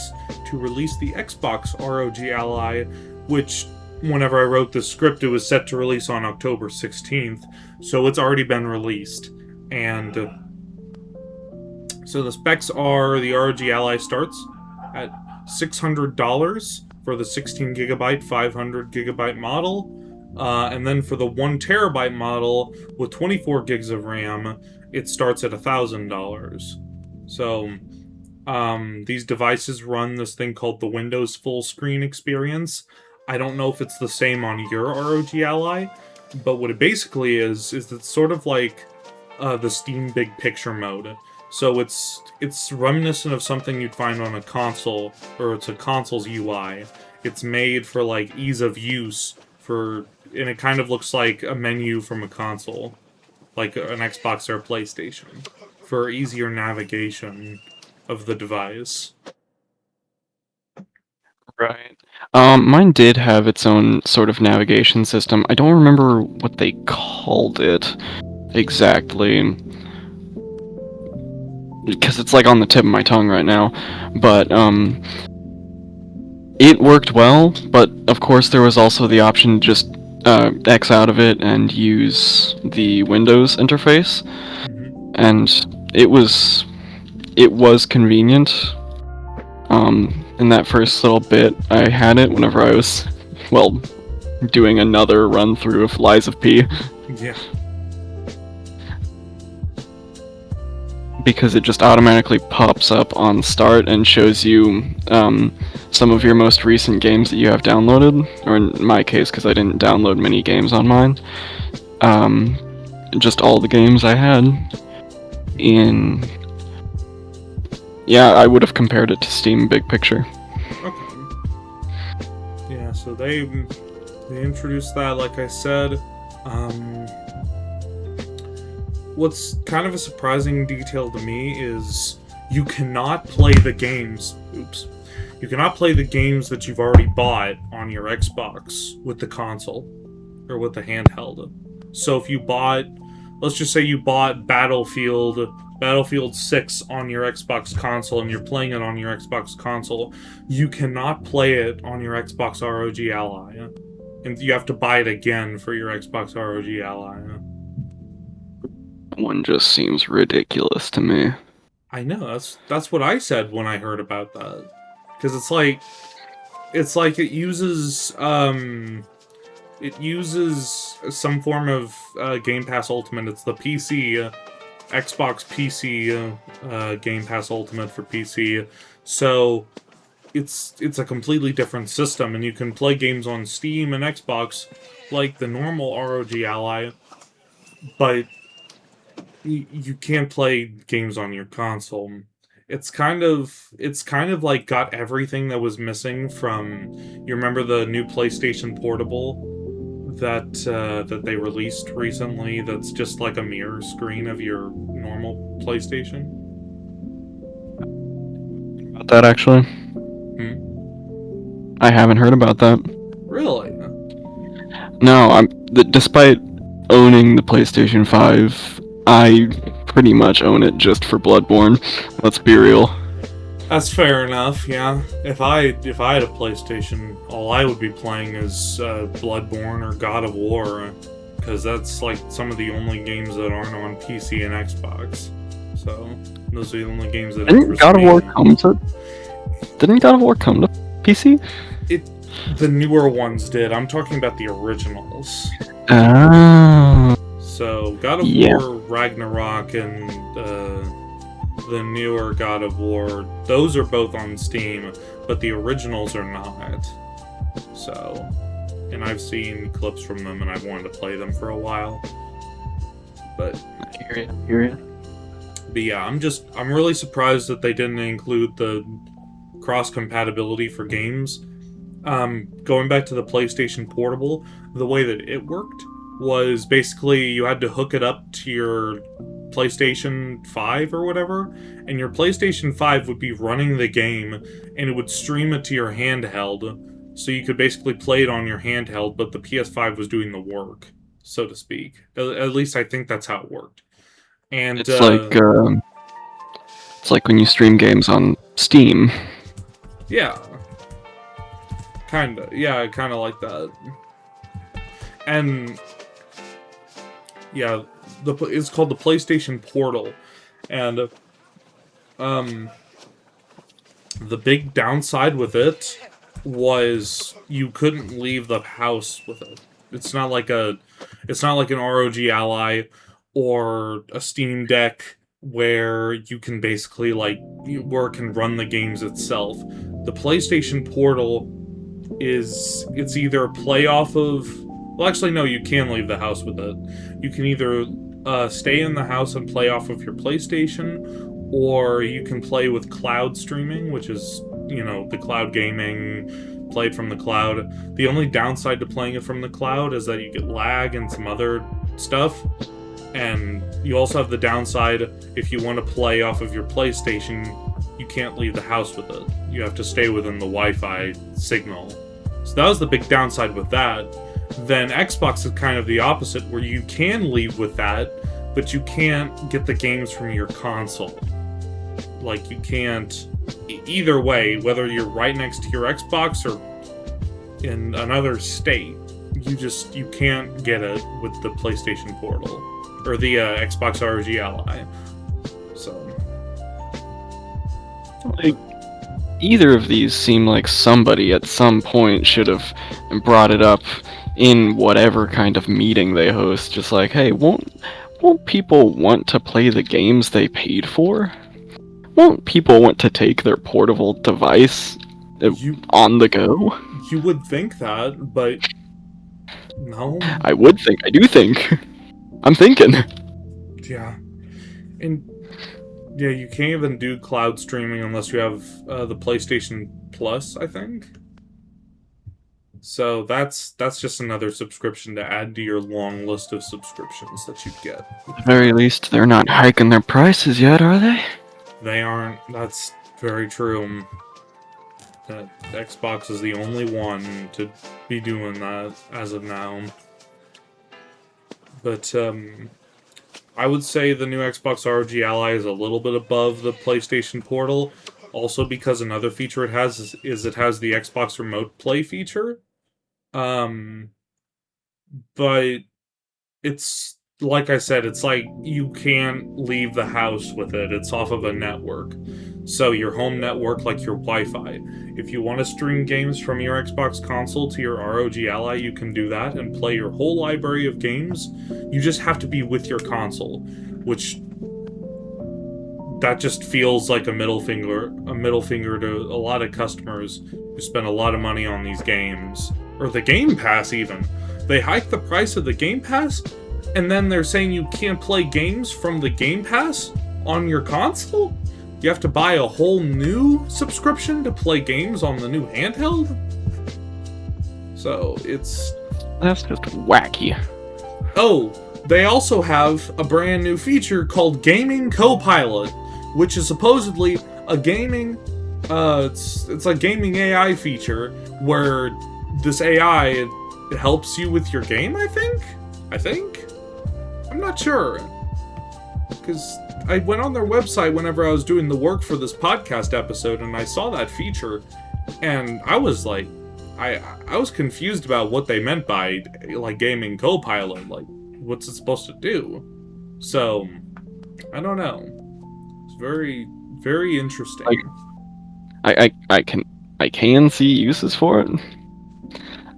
to release the Xbox ROG Ally, which, whenever I wrote this script, it was set to release on October 16th, so it's already been released. And so the specs are, the ROG Ally starts at $600 for the 16GB, 500GB model. And then for the 1TB model with 24 gigs of RAM, it starts at $1,000. So, these devices run this thing called the Windows Full Screen Experience. I don't know if it's the same on your ROG Ally, but what it basically is it's sort of like the Steam Big Picture mode. So it's reminiscent of something you'd find on a console, or it's a console's UI. It's made for like ease of use and it kind of looks like a menu from a console, like an Xbox or a PlayStation, for easier navigation of the device. Right. Mine did have its own sort of navigation system. I don't remember what they called it exactly, because it's like on the tip of my tongue right now. But it worked well, but of course there was also the option to just X out of it and use the Windows interface, and it was convenient. In that first little bit, I had it whenever I was, well, doing another run through of Lies of P. Yeah. Because it just automatically pops up on start and shows you some of your most recent games that you have downloaded, or in my case, because I didn't download many games on mine, just all the games I had in... Yeah, I would have compared it to Steam Big Picture. Okay. Yeah, so they what's kind of a surprising detail to me is you cannot play the games. Oops. You cannot play the games that you've already bought on your Xbox with the console or with the handheld. So if you bought, let's just say you bought Battlefield 6 on your Xbox console and you're playing it on your Xbox console, you cannot play it on your Xbox ROG Ally. And you have to buy it again for your Xbox ROG Ally. One just seems ridiculous to me. I know, that's what I said when I heard about that. Because it's like it uses some form of Game Pass Ultimate. It's the PC Xbox PC Game Pass Ultimate for PC. So it's a completely different system, and you can play games on Steam and Xbox like the normal ROG Ally, but you can't play games on your console. It's kind of like got everything that was missing from, you remember the new PlayStation Portable that they released recently, that's just like a mirror screen of your normal PlayStation? About that, actually? I haven't heard about that. Really? No, despite owning the PlayStation 5, I pretty much own it just for Bloodborne. Let's be real. That's fair enough, yeah. If I had a PlayStation, all I would be playing is Bloodborne or God of War, because that's like some of the only games that aren't on PC and Xbox. So those are the only games that Didn't God of War come to PC? The newer ones did. I'm talking about the originals. Oh. So God of War, Ragnarok, and the newer God of War, those are both on Steam, but the originals are not. So, and I've seen clips from them, and I've wanted to play them for a while. But I hear ya. But yeah, I'm really surprised that they didn't include the cross-compatibility for games. Going back to the PlayStation Portable, the way that it worked was basically you had to hook it up to your PlayStation 5 or whatever, and your PlayStation 5 would be running the game, and it would stream it to your handheld, so you could basically play it on your handheld, but the PS5 was doing the work, so to speak. At least I think that's how it worked. And it's like when you stream games on Steam. Yeah. Kinda. Yeah, kinda like that. And yeah, it's called the PlayStation Portal, and the big downside with it was you couldn't leave the house with it. It's not like an ROG Ally or a Steam Deck where you can basically work and run the games itself. The PlayStation Portal it's either play off of. Well, actually, no, you can leave the house with it. You can either stay in the house and play off of your PlayStation, or you can play with cloud streaming, which is, the cloud gaming, played from the cloud. The only downside to playing it from the cloud is that you get lag and some other stuff. And you also have the downside, if you want to play off of your PlayStation, you can't leave the house with it. You have to stay within the Wi-Fi signal. So that was the big downside with that. Then Xbox is kind of the opposite, where you can leave with that, but you can't get the games from your console. Like, you can't... Either way, whether you're right next to your Xbox or in another state, you can't get it with the PlayStation Portal. Or the Xbox ROG Ally. So... Either of these seem like somebody at some point should have brought it up in whatever kind of meeting they host. Just like, hey, won't people want to play the games they paid for? Won't people want to take their portable device on the go? You would think that, but no. I would think. I do think. I'm thinking. Yeah. And yeah, you can't even do cloud streaming unless you have the PlayStation Plus, I think. So that's just another subscription to add to your long list of subscriptions that you'd get. At the very least, they're not hiking their prices yet, are they? They aren't. That's very true. Xbox is the only one to be doing that as of now. But I would say the new Xbox ROG Ally is a little bit above the PlayStation Portal, also because another feature it has is it has the Xbox Remote Play feature. But it's like I said, it's like you can't leave the house with it. It's off of a network. So your home network, like your Wi-Fi. If you want to stream games from your Xbox console to your ROG Ally, you can do that and play your whole library of games. You just have to be with your console, which that just feels like a middle finger to a lot of customers who spend a lot of money on these games, or the Game Pass even. They hike the price of the Game Pass, and then they're saying you can't play games from the Game Pass on your console? You have to buy a whole new subscription to play games on the new handheld? So, it's... That's just wacky. Oh, they also have a brand new feature called Gaming Copilot, which is supposedly a gaming... it's a gaming AI feature where this AI... It helps you with your game, I think? I'm not sure. Because I went on their website whenever I was doing the work for this podcast episode, and I saw that feature, and I was like, I was confused about what they meant by, like, gaming Copilot. Like, what's it supposed to do? So, I don't know. It's very, very interesting. I can see uses for it,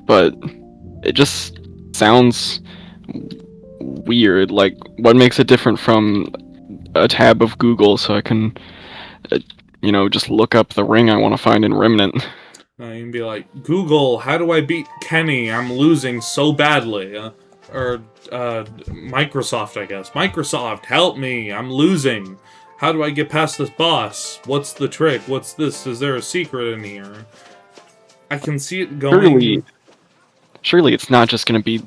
but it just sounds weird. Like, what makes it different from a tab of Google so I can, just look up the ring I want to find in Remnant? You can be like, Google, how do I beat Kenny? I'm losing so badly. Or Microsoft, I guess. Microsoft, help me. I'm losing. How do I get past this boss? What's the trick? What's this? Is there a secret in here? I can see it going... Surely it's not just going to be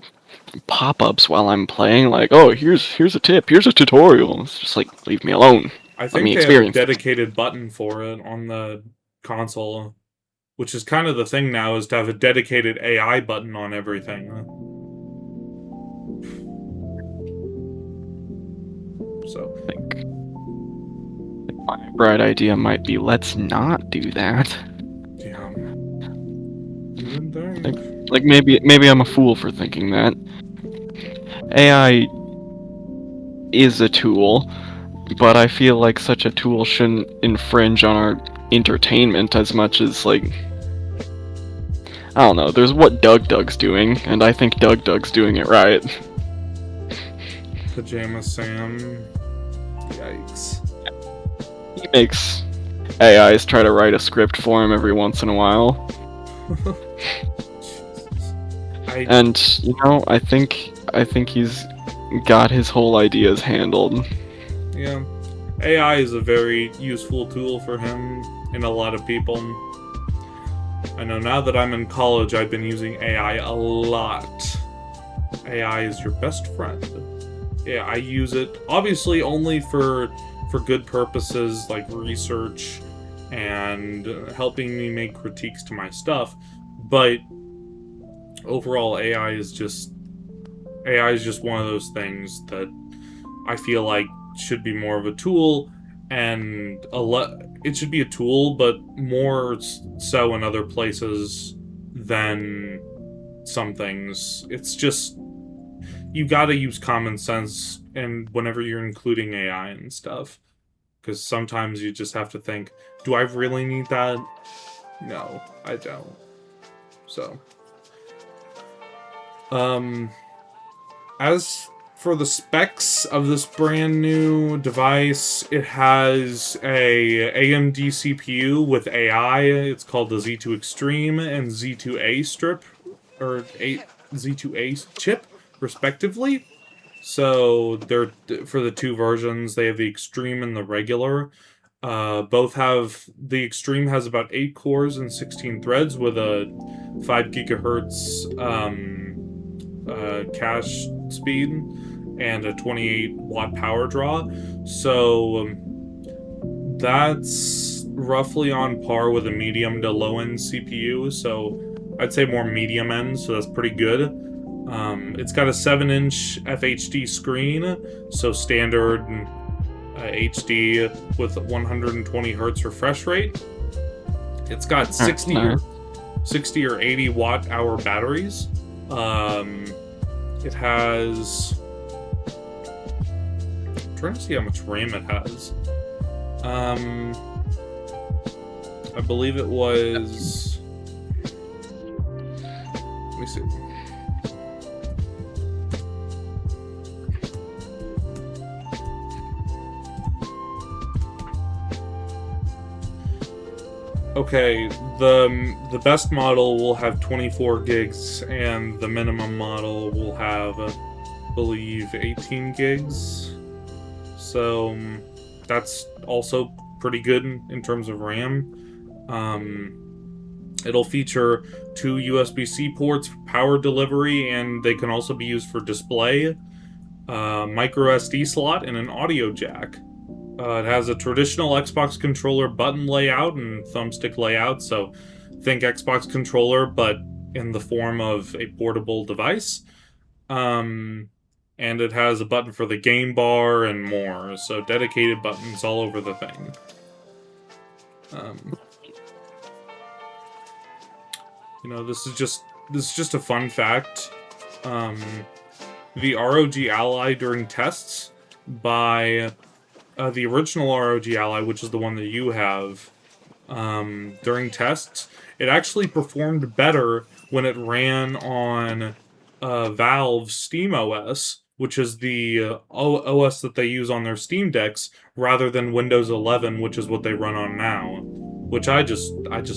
pop-ups while I'm playing, like, oh, here's a tip, here's a tutorial. It's just like, leave me alone. I think they have a dedicated button for it on the console, which is kind of the thing now, is to have a dedicated AI button on everything. So, I think my bright idea might be, let's not do that. Yeah. You would think. Like, maybe I'm a fool for thinking that. AI is a tool, but I feel like such a tool shouldn't infringe on our entertainment as much as, like... I don't know, there's what Doug's doing, and I think Doug's doing it right. Pajama Sam. Yikes. He makes AIs try to write a script for him every once in a while. And, I think he's got his whole ideas handled. Yeah. AI is a very useful tool for him and a lot of people. I know now that I'm in college, I've been using AI a lot. AI is your best friend. Yeah, I use it, obviously, only for good purposes, like research and helping me make critiques to my stuff, but overall, AI is just one of those things that I feel like should be more of a tool, and it should be a tool, but more so in other places than some things. It's just, you gotta use common sense and whenever you're including AI and stuff, because sometimes you just have to think, do I really need that? No, I don't. So, as for the specs of this brand new device, it has a AMD CPU with AI. It's called the Z2 Extreme and Z2A strip, or Z2A chip, respectively. So they're for the two versions. They have the Extreme and the regular. Both have the Extreme has about 8 cores and 16 threads with a 5 gigahertz cache speed and a 28 watt power draw. So that's roughly on par with a medium to low end CPU. So I'd say more medium end, so that's pretty good. It's got a 7-inch FHD screen, so standard HD with 120 hertz refresh rate. It's got 60 or 80 watt hour batteries. It has... I'm trying to see how much RAM it has. I believe it was... Let me see. Okay, the best model will have 24 gigs, and the minimum model will have, I believe, 18 gigs. So that's also pretty good in terms of RAM. It'll feature 2 USB-C ports for power delivery, and they can also be used for display, micro SD slot, and an audio jack. It has a traditional Xbox controller button layout and thumbstick layout, so think Xbox controller, but in the form of a portable device. And it has a button for the game bar and more, so dedicated buttons all over the thing. You know, this is just a fun fact. The ROG Ally during tests by the original ROG Ally, which is the one that you have, during tests, it actually performed better when it ran on Valve's SteamOS, which is the OS that they use on their Steam Decks, rather than Windows 11, which is what they run on now. Which I just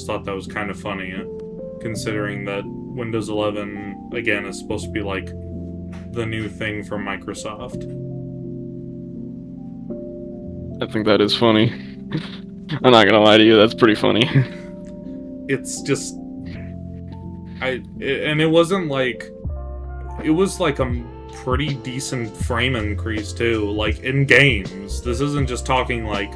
thought that was kind of funny, considering that Windows 11, again, is supposed to be like the new thing from Microsoft. I think that is funny. I'm not gonna lie to you, that's pretty funny. It's just... and it wasn't like... It was like a pretty decent frame increase, too. Like, in games. This isn't just talking like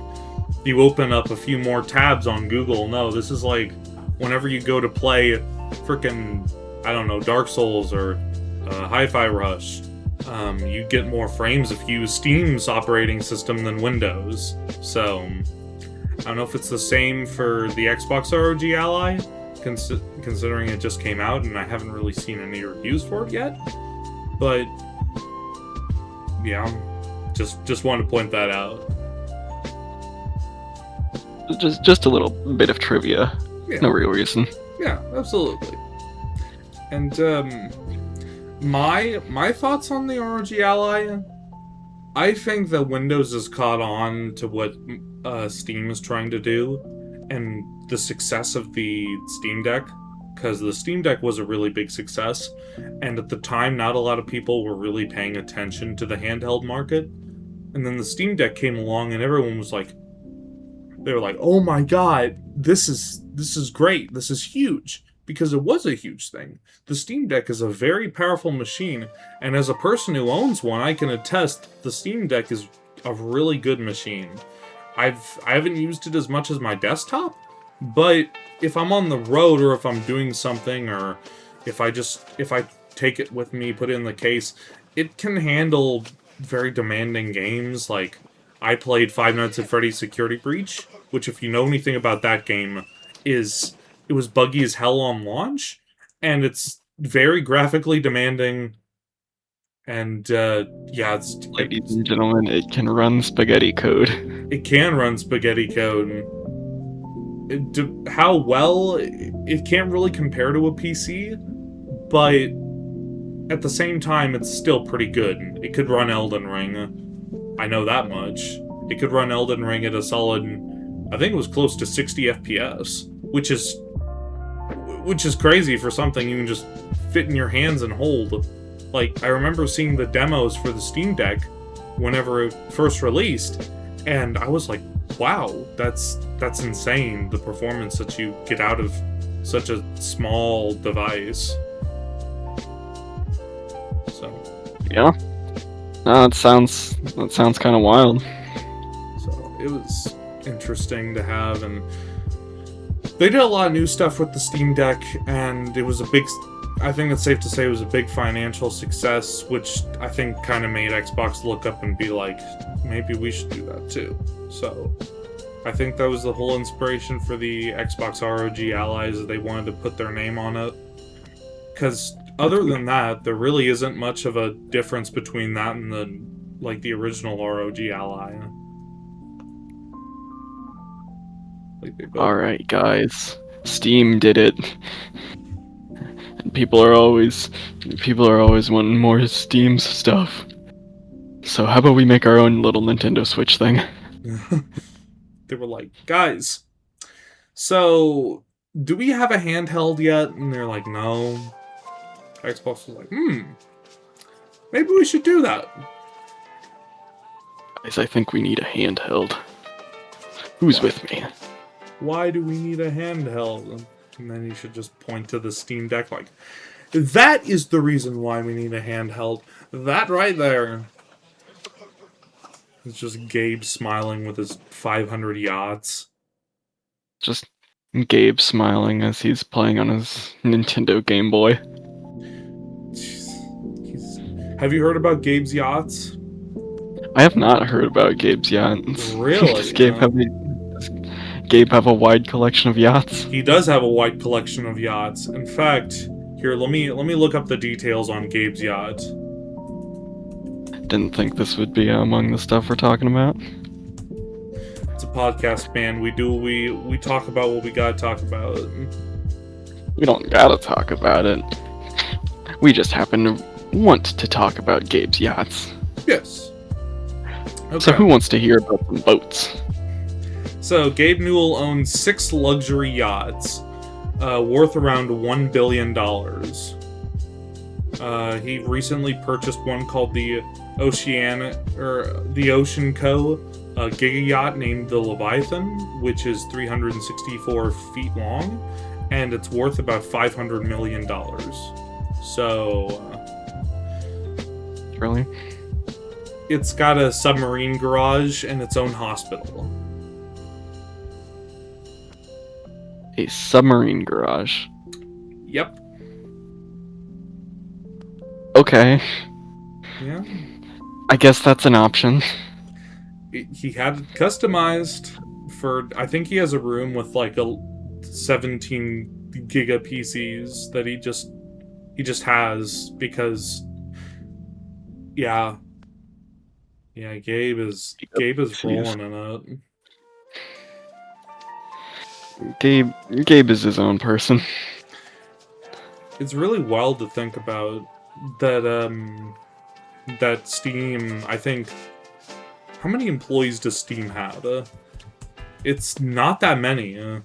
you open up a few more tabs on Google. No, this is like whenever you go to play frickin', I don't know, Dark Souls or Hi-Fi Rush, you get more frames if you use Steam's operating system than Windows. So, I don't know if it's the same for the Xbox ROG Ally, considering it just came out and I haven't really seen any reviews for it yet. But, yeah, just wanted to point that out. Just a little bit of trivia. Yeah. No real reason. Yeah, absolutely. And, my thoughts on the ROG Ally, I think that Windows has caught on to what Steam is trying to do, and the success of the Steam Deck, because the Steam Deck was a really big success, and at the time, not a lot of people were really paying attention to the handheld market, and then the Steam Deck came along, and everyone was like, they were like, oh my god, this is great, this is huge. Because it was a huge thing. The Steam Deck is a very powerful machine, and as a person who owns one, I can attest the Steam Deck is a really good machine. I haven't used it as much as my desktop, but if I'm on the road or if I'm doing something, or if I take it with me, put it in the case, it can handle very demanding games. Like, I played Five Nights at Freddy's Security Breach, which, if you know anything about that game, it was buggy as hell on launch, and it's very graphically demanding, and, yeah, Ladies and gentlemen, it can run spaghetti code. It can run spaghetti code. How well, it can't really compare to a PC, but at the same time, it's still pretty good. It could run Elden Ring. I know that much. It could run Elden Ring at a solid, I think it was close to 60 FPS, which is crazy for something you can just fit in your hands and hold. Like, I remember seeing the demos for the Steam Deck whenever it first released, and I was like, wow, that's insane, the performance that you get out of such a small device. So Yeah. No, that sounds kind of wild. So it was interesting to have, and they did a lot of new stuff with the Steam Deck, and it was I think it's safe to say it was a big financial success, which I think kind of made Xbox look up and be like, maybe we should do that too. So I think that was the whole inspiration for the Xbox ROG Allies, that they wanted to put their name on it. Because other than that, there really isn't much of a difference between that and the original ROG Ally. Alright, guys. Steam did it. And people are always wanting more Steam stuff. So how about we make our own little Nintendo Switch thing? They were like, guys, so do we have a handheld yet? And they're like, no. Xbox was like, maybe we should do that. Guys, I think we need a handheld. Who's with me? Why do we need a handheld? And then you should just point to the Steam Deck like, that is the reason why we need a handheld. That right there. It's just Gabe smiling with his 500 yachts. Just Gabe smiling as he's playing on his Nintendo Game Boy. Have you heard about Gabe's yachts? I have not heard about Gabe's yachts. Really? Does Gabe have a wide collection of yachts? He does have a wide collection of yachts. In fact, here, let me look up the details on Gabe's yacht. Didn't think this would be among the stuff we're talking about. It's a podcast, man. We talk about what we gotta talk about. We don't gotta talk about it. We just happen to want to talk about Gabe's yachts. Yes. Okay. So who wants to hear about some boats? So Gabe Newell owns 6 luxury yachts, worth around $1 billion. He recently purchased one called the Ocean Co. A giga yacht named the Leviathan, which is 364 feet long, and it's worth about $500 million. So, Really? It's got a submarine garage and its own hospital. A submarine garage. Yep. Okay. Yeah. I guess that's an option. He had it customized for. I think he has a room with like a 17 giga PCs that he just has because. Yeah. Yeah, Gabe is rolling in it. Gabe is his own person. It's really wild to think about that. That Steam. I think. How many employees does Steam have? It's not that many.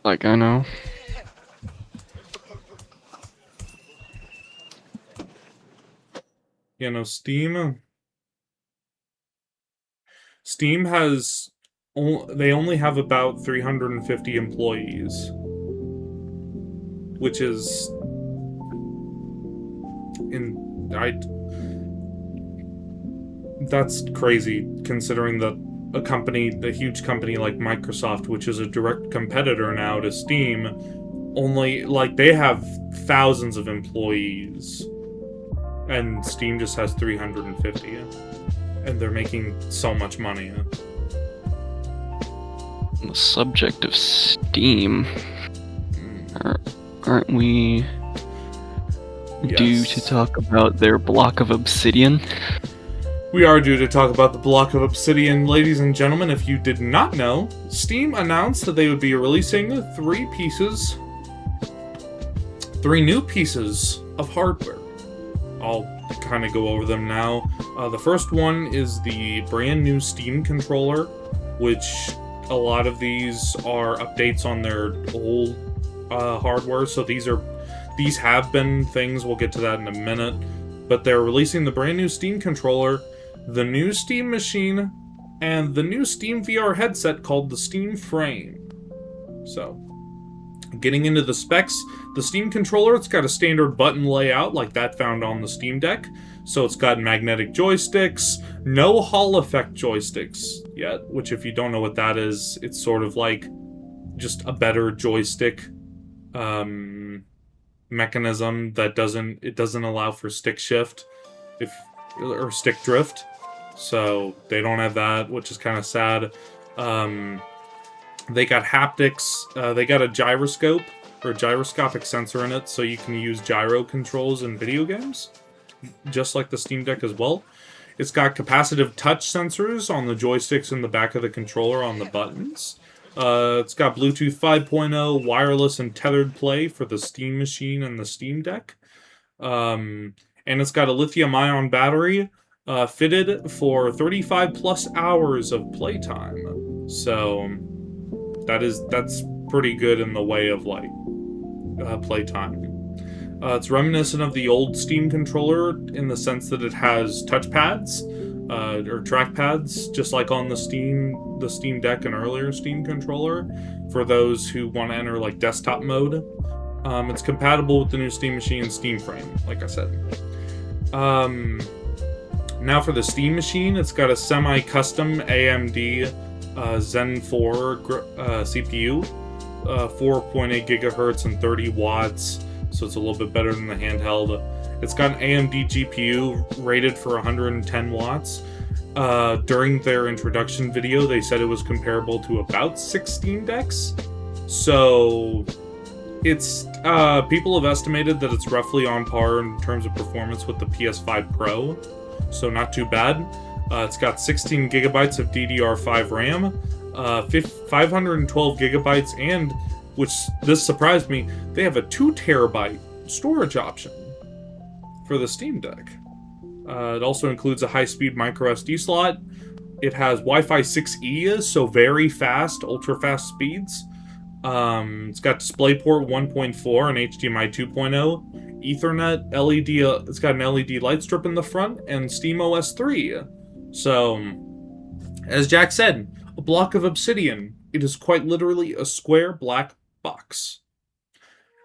Like, I know. You know, Steam has... They only have about 350 employees. Which is... That's crazy, considering that a huge company like Microsoft, which is a direct competitor now to Steam, only, like, they have thousands of employees. And Steam just has 350. And they're making so much money. On the subject of Steam, aren't we due to talk about their block of Obsidian? We are due to talk about the block of Obsidian. Ladies and gentlemen, if you did not know, Steam announced that they would be releasing 3 new pieces of hardware. I'll kind of go over them now. The first one is the brand new Steam controller, which a lot of these are updates on their old hardware. So these have been things. We'll get to that in a minute. But they're releasing the brand new Steam controller, the new Steam machine, and the new Steam VR headset called the Steam Frame. So, getting into the specs, the Steam controller, it's got a standard button layout like that found on the Steam Deck. So it's got magnetic joysticks, no Hall effect joysticks yet, which if you don't know what that is, it's sort of like just a better joystick mechanism that doesn't allow for stick shift or stick drift. So they don't have that, which is kind of sad. They got haptics. They got a gyroscope or gyroscopic sensor in it, so you can use gyro controls in video games, just like the Steam Deck as well. It's got capacitive touch sensors on the joysticks in the back of the controller on the buttons. It's got Bluetooth 5.0, wireless and tethered play for the Steam Machine and the Steam Deck. And it's got a lithium-ion battery fitted for 35 plus hours of playtime. So that's pretty good in the way of like playtime. It's reminiscent of the old Steam controller in the sense that it has touchpads or trackpads, just like on the Steam Deck and earlier Steam controller. For those who want to enter like desktop mode, it's compatible with the new Steam Machine and Steam Frame, like I said. Now for the Steam Machine, it's got a semi-custom AMD Zen 4 CPU, 4.8 gigahertz and 30 watts. So it's a little bit better than the handheld. It's got an AMD GPU rated for 110 watts. During their introduction video, they said it was comparable to about 6 Steam Decks. So it's people have estimated that it's roughly on par in terms of performance with the PS5 Pro. So not too bad. It's got 16 gigabytes of DDR5 RAM, 512 gigabytes, and which this surprised me, they have a 2 terabyte storage option for the Steam Deck. It also includes a high-speed micro SD slot. It has Wi-Fi 6E, so very fast, ultra-fast speeds. It's got DisplayPort 1.4 and HDMI 2.0, Ethernet, LED. It's got an LED light strip in the front, and SteamOS 3. So, as Jack said, a block of obsidian. It is quite literally a square black box.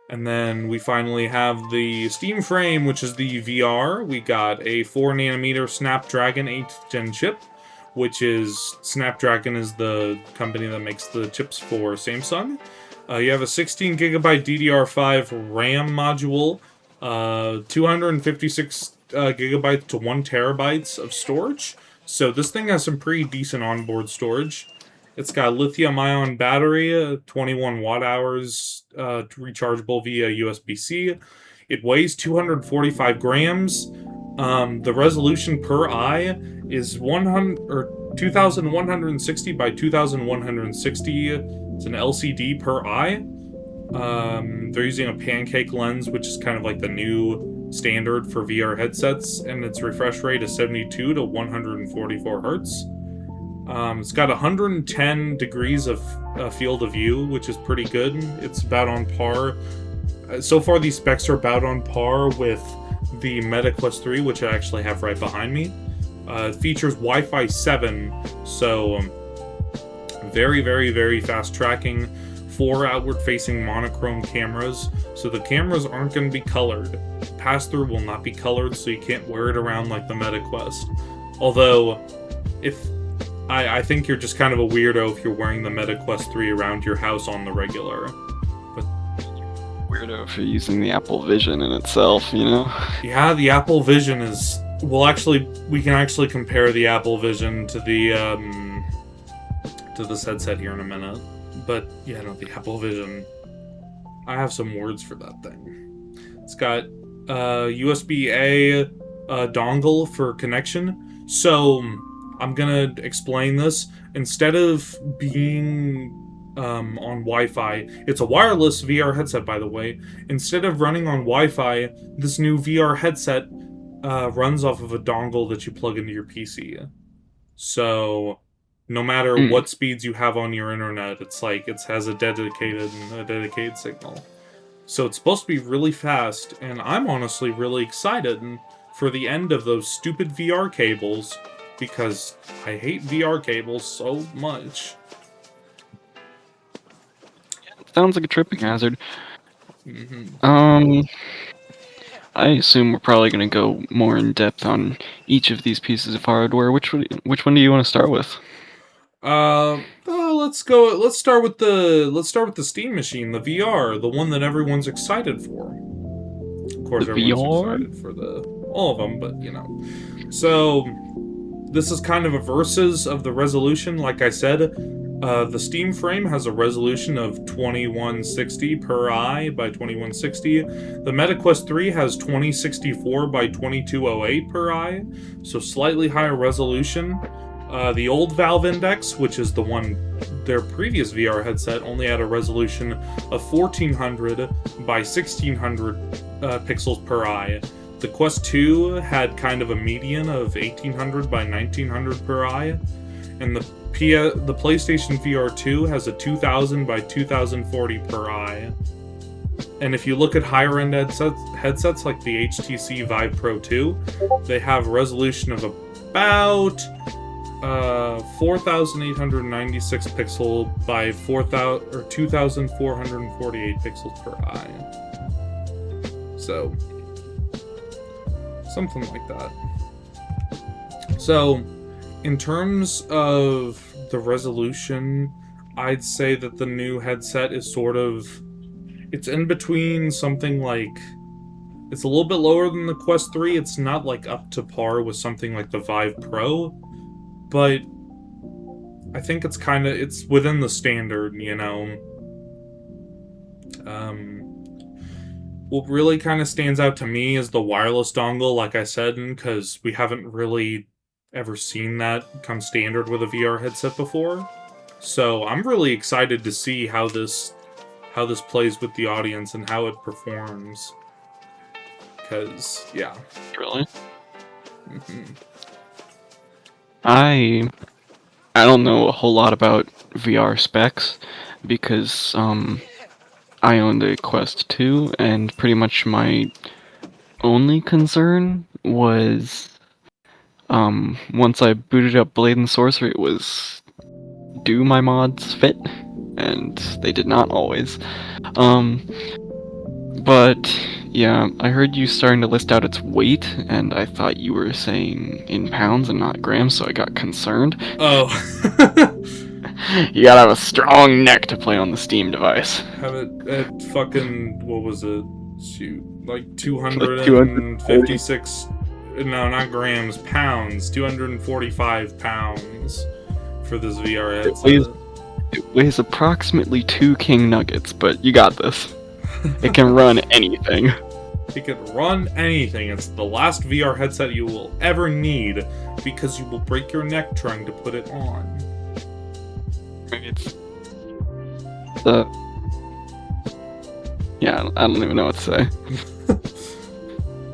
And then we finally have the Steam Frame, which is the VR. We got a 4nm Snapdragon 8th Gen chip, which is Snapdragon is the company that makes the chips for Samsung. You have a 16 gigabyte DDR5 RAM module, 256 gigabytes to 1 terabytes of storage. So this thing has some pretty decent onboard storage. It's got a lithium-ion battery, 21 watt-hours, rechargeable via USB-C. It weighs 245 grams. The resolution per eye is 2160 by 2160. It's an LCD per eye. They're using a pancake lens, which is kind of like the new standard for VR headsets, and its refresh rate is 72 to 144 hertz. It's got 110 degrees of field of view, which is pretty good. It's about on par. So far, these specs are about on par with the Meta Quest 3, which I actually have right behind me. It features Wi-Fi 7, so very, very, very fast tracking. 4 outward-facing monochrome cameras, so the cameras aren't going to be colored. Pass-through will not be colored, so you can't wear it around like the Meta Quest. Although, I think you're just kind of a weirdo if you're wearing the Meta Quest 3 around your house on the regular. But Weirdo if you're using the Apple Vision in itself, you know? yeah, the Apple Vision is... Well, actually, we can actually compare the Apple Vision to this headset here in a minute. But, yeah, no, the Apple Vision... I have some words for that thing. It's got USB-A dongle for connection. So, I'm gonna explain this. Instead of being on Wi-Fi, it's a wireless VR headset, by the way. Instead of running on Wi-Fi, this new VR headset runs off of a dongle that you plug into your PC. So, no matter what speeds you have on your internet, it's like it has a dedicated signal. So it's supposed to be really fast, and I'm honestly really excited for the end of those stupid VR cables, because I hate VR cables so much. sounds like a tripping hazard. Mm-hmm. I assume we're probably going to go more in depth on each of these pieces of hardware. Which one do you want to start with? Let's go. Let's start with the Steam Machine, the VR, the one that everyone's excited for. Of course, The everyone's VR? excited for all of them, but you know. So this is kind of a versus of the resolution. Like I said, the Steam frame has a resolution of 2160 per eye by 2160. The MetaQuest 3 has 2064 by 2208 per eye, so slightly higher resolution. The old Valve Index, which is the one, their previous VR headset, only had a resolution of 1400 by 1600 pixels per eye. The Quest 2 had kind of a median of 1800 by 1900 per eye, and the PlayStation VR 2 has a 2000 by 2040 per eye. And if you look at higher end headsets like the HTC Vive Pro 2, they have a resolution of about 4,896 pixel by 2,448 pixels per eye. So, something like that. So, in terms of the resolution, I'd say that the new headset is it's in between something like, it's a little bit lower than the Quest 3. It's not like up to par with something like the Vive Pro, but I think it's within the standard, you know. What really kind of stands out to me is the wireless dongle, like I said, because we haven't really ever seen that come standard with a VR headset before. So I'm really excited to see how this plays with the audience and how it performs. Because, yeah. Really? Mm-hmm. I don't know a whole lot about VR specs because I owned a Quest 2, and pretty much my only concern was once I booted up Blade and Sorcery, it was, do my mods fit? And they did not always. But yeah, I heard you starting to list out its weight, and I thought you were saying in pounds and not grams, so I got concerned. Oh. You gotta have a strong neck to play on the Steam device. Have it at fucking, what was it? Shoot, like 256. 256, no, not grams, pounds, 245 pounds for this VR headset. It weighs approximately 2 KingNuggets, but you got this. It can run anything. It can run anything. It's the last VR headset you will ever need because you will break your neck trying to put it on. It's yeah, I don't even know what to say.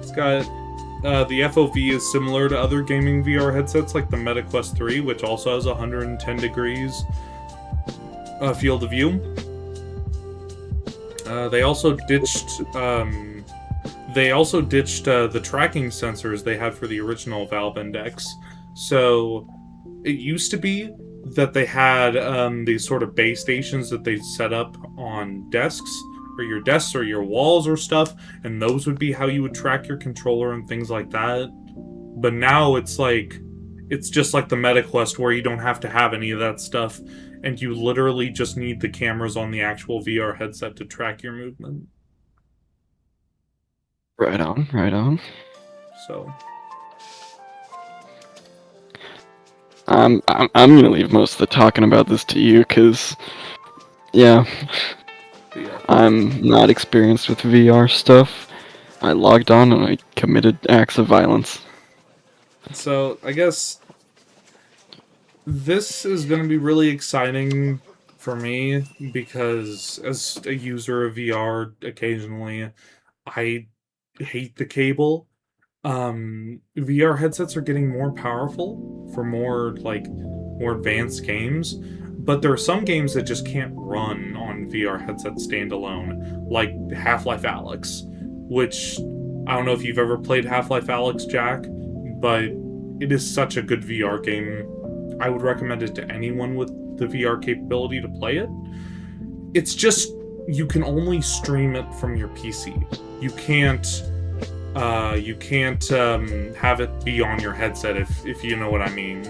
It's got the FOV is similar to other gaming VR headsets like the MetaQuest 3, which also has 110 degrees field of view. They also ditched the tracking sensors they had for the original Valve Index. So it used to be that they had these sort of base stations that they set up on desks or your walls or stuff, and those would be how you would track your controller and things like that. But now it's just like the MetaQuest, where you don't have to have any of that stuff, and you literally just need the cameras on the actual VR headset to track your movement. Right on, right on. So I'm gonna leave most of the talking about this to you, cause yeah, I'm not experienced with VR stuff. I logged on and I committed acts of violence. So I guess this is going to be really exciting for me because as a user of VR occasionally, I hate the cable. VR headsets are getting more powerful for more advanced games, but there are some games that just can't run on VR headsets standalone, like Half-Life Alyx, which I don't know if you've ever played Half-Life Alyx, Jack, but it is such a good VR game. I would recommend it to anyone with the VR capability to play it. It's just you can only stream it from your PC. You can't have it be on your headset, if you know what I mean.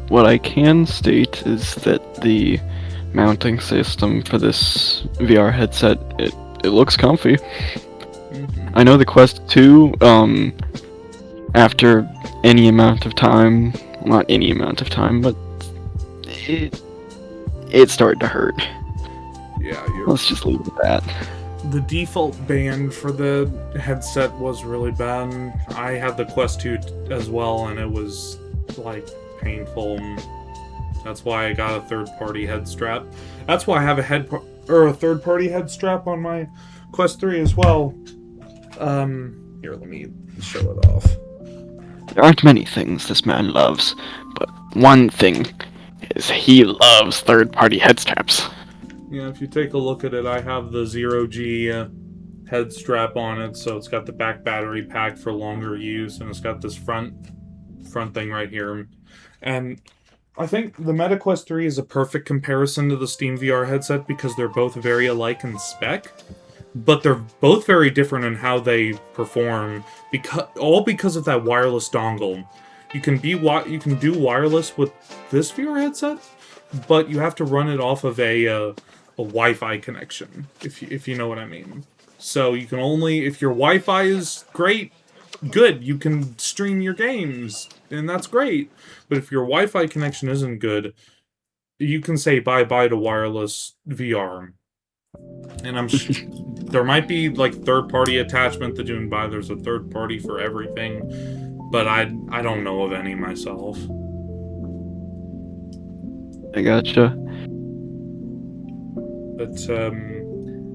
What I can state is that the mounting system for this VR headset, it looks comfy. I know the Quest 2, after any amount of time, not any amount of time, but it started to hurt. Yeah, let's just leave it at that. The default band for the headset was really bad. I had the Quest 2 as well, and it was, like, painful. That's why I got a third-party head strap. That's why I have a third-party head strap on my Quest 3 as well. Here, let me show it off. There aren't many things this man loves, but one thing is he loves third-party head straps. Yeah, if you take a look at it, I have the 0G head strap on it, so it's got the back battery pack for longer use, and it's got this front thing right here. And I think the MetaQuest 3 is a perfect comparison to the Steam VR headset because they're both very alike in spec, but they're both very different in how they perform, because of that wireless dongle. You can do wireless with this VR headset, but you have to run it off of a Wi-Fi connection, if you know what I mean. So you can only, if your Wi-Fi is good, you can stream your games, and that's great. But if your Wi-Fi connection isn't good, you can say bye-bye to wireless VR. And there might be, like, third-party attachment that you can buy. There's a third party for everything, but I don't know of any myself. I gotcha. But, I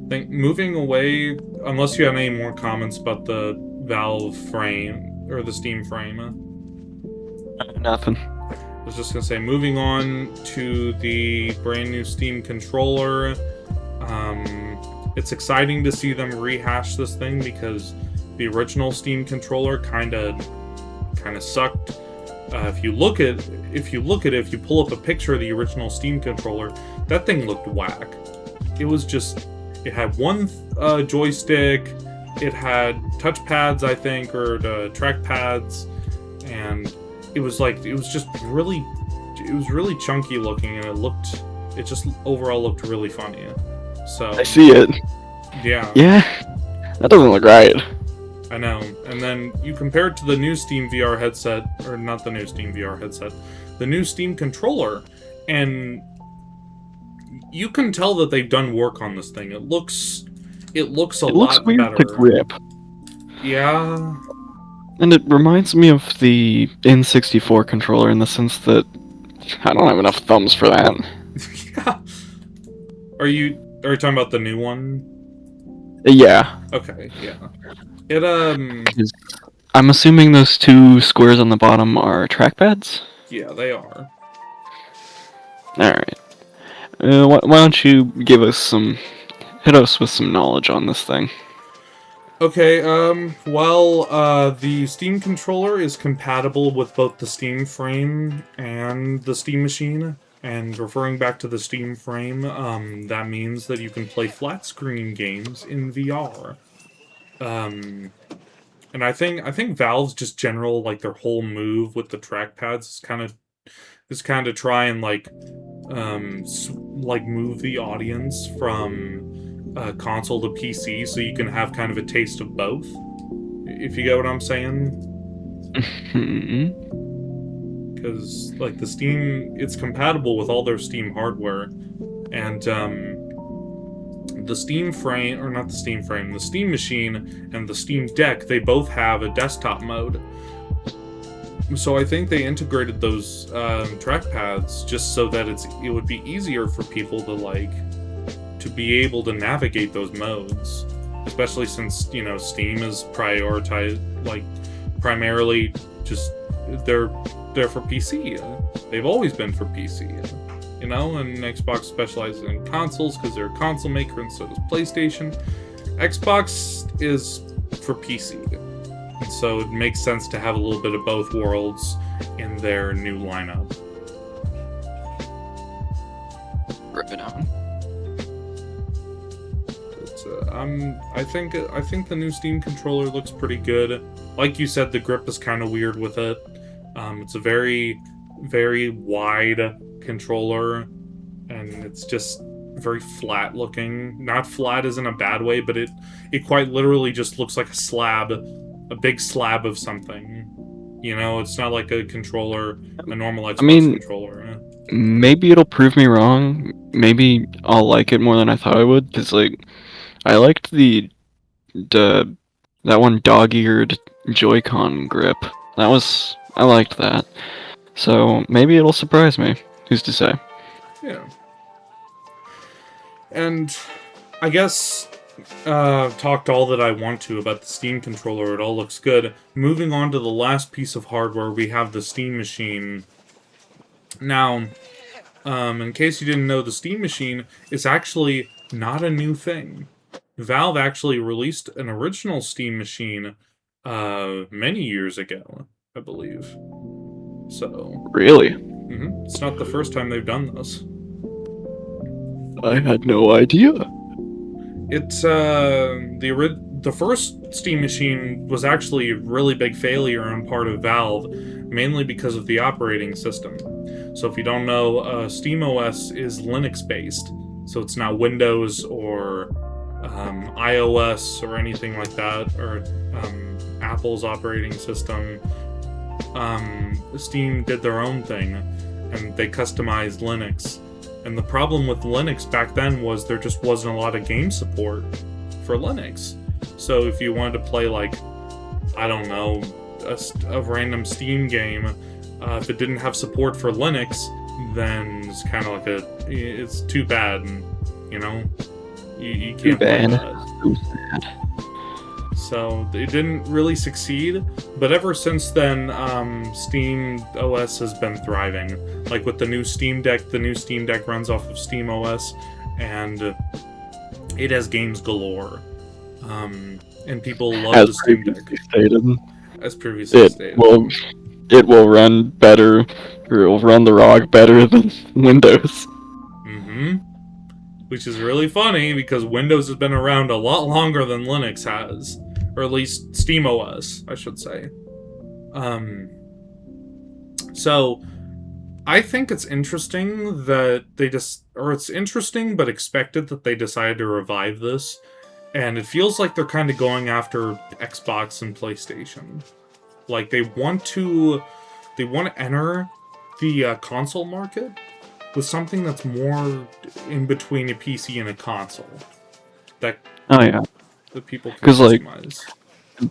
think moving away, unless you have any more comments about the Valve frame, or the Steam frame. Nothing. I was just gonna say, moving on to the brand new Steam controller, it's exciting to see them rehash this thing because the original Steam controller kind of sucked. If you pull up a picture of the original Steam controller, that thing looked whack. It had one joystick, it had touch pads, I think, or the track pads, and it was really chunky looking, and it just overall looked really funny. So I see it. Yeah. Yeah, that doesn't look right. I know. And then you compare it to the new Steam VR headset, or not the new Steam VR headset, the new Steam controller, and you can tell that they've done work on this thing. It looks a lot weird better. to grip. Yeah. And it reminds me of the N64 controller in the sense that I don't have enough thumbs for that. Yeah. Are you talking about the new one? Yeah. Okay, yeah. It I'm assuming those two squares on the bottom are trackpads? Yeah, they are. Alright. Why don't you hit us with some knowledge on this thing? Okay, the Steam controller is compatible with both the Steam frame and the Steam machine. And referring back to the Steam frame, that means that you can play flat-screen games in VR. And I think Valve's just general, like, their whole move with the trackpads is kind of try and, like move the audience from console to PC, so you can have kind of a taste of both. If you get what I'm saying. Because, like, the Steam, it's compatible with all their Steam hardware, and the Steam frame, or not the Steam frame, the Steam machine and the Steam Deck, they both have a desktop mode. So I think they integrated those trackpads just so that it would be easier for people to be able to navigate those modes, especially since, you know, Steam is primarily just they're for PC. They've always been for PC, you know, and Xbox specializes in consoles because they're a console maker, and so does PlayStation. Xbox is for PC, and so it makes sense to have a little bit of both worlds in their new lineup. I think the new Steam controller looks pretty good. Like you said, the grip is kind of weird with it. It's a very, very wide controller, and it's just very flat looking. Not flat as in a bad way, but it quite literally just looks like a slab, a big slab of something. You know, it's not like a controller, a normal Xbox controller. Maybe it'll prove me wrong. Maybe I'll like it more than I thought I would, because, like, I liked that one dog-eared Joy-Con grip. I liked that. So maybe it'll surprise me. Who's to say? Yeah. And I guess talked all that I want to about the Steam controller. It all looks good. Moving on to the last piece of hardware, we have the Steam Machine. Now, in case you didn't know, the Steam Machine is actually not a new thing. Valve actually released an original Steam Machine many years ago, I believe. So... Really? It's not the first time they've done this. I had no idea. It's, the first Steam Machine was actually a really big failure on part of Valve, mainly because of the operating system. So if you don't know, SteamOS is Linux-based, so it's not Windows or iOS or anything like that, or Apple's operating system. Steam did their own thing, and they customized Linux. And the problem with Linux back then was there just wasn't a lot of game support for Linux. So if you wanted to play, like, I don't know, a random Steam game, if it didn't have support for Linux, then it's kind of like it's too bad, and, you know, you can't too bad. play that. So sad. So it didn't really succeed, but ever since then, Steam OS has been thriving. Like with the new Steam Deck runs off of Steam OS, and it has games galore. And people love the Steam Deck. As previously stated. It will run better, or it will run the ROG better than Windows. Which is really funny, because Windows has been around a lot longer than Linux has. Or at least SteamOS, I should say. So, I think it's interesting that it's interesting but expected that they decided to revive this. And it feels like they're kind of going after Xbox and PlayStation. Like, they want to enter the console market with something that's more in between a PC and a console. That people can customize. Like,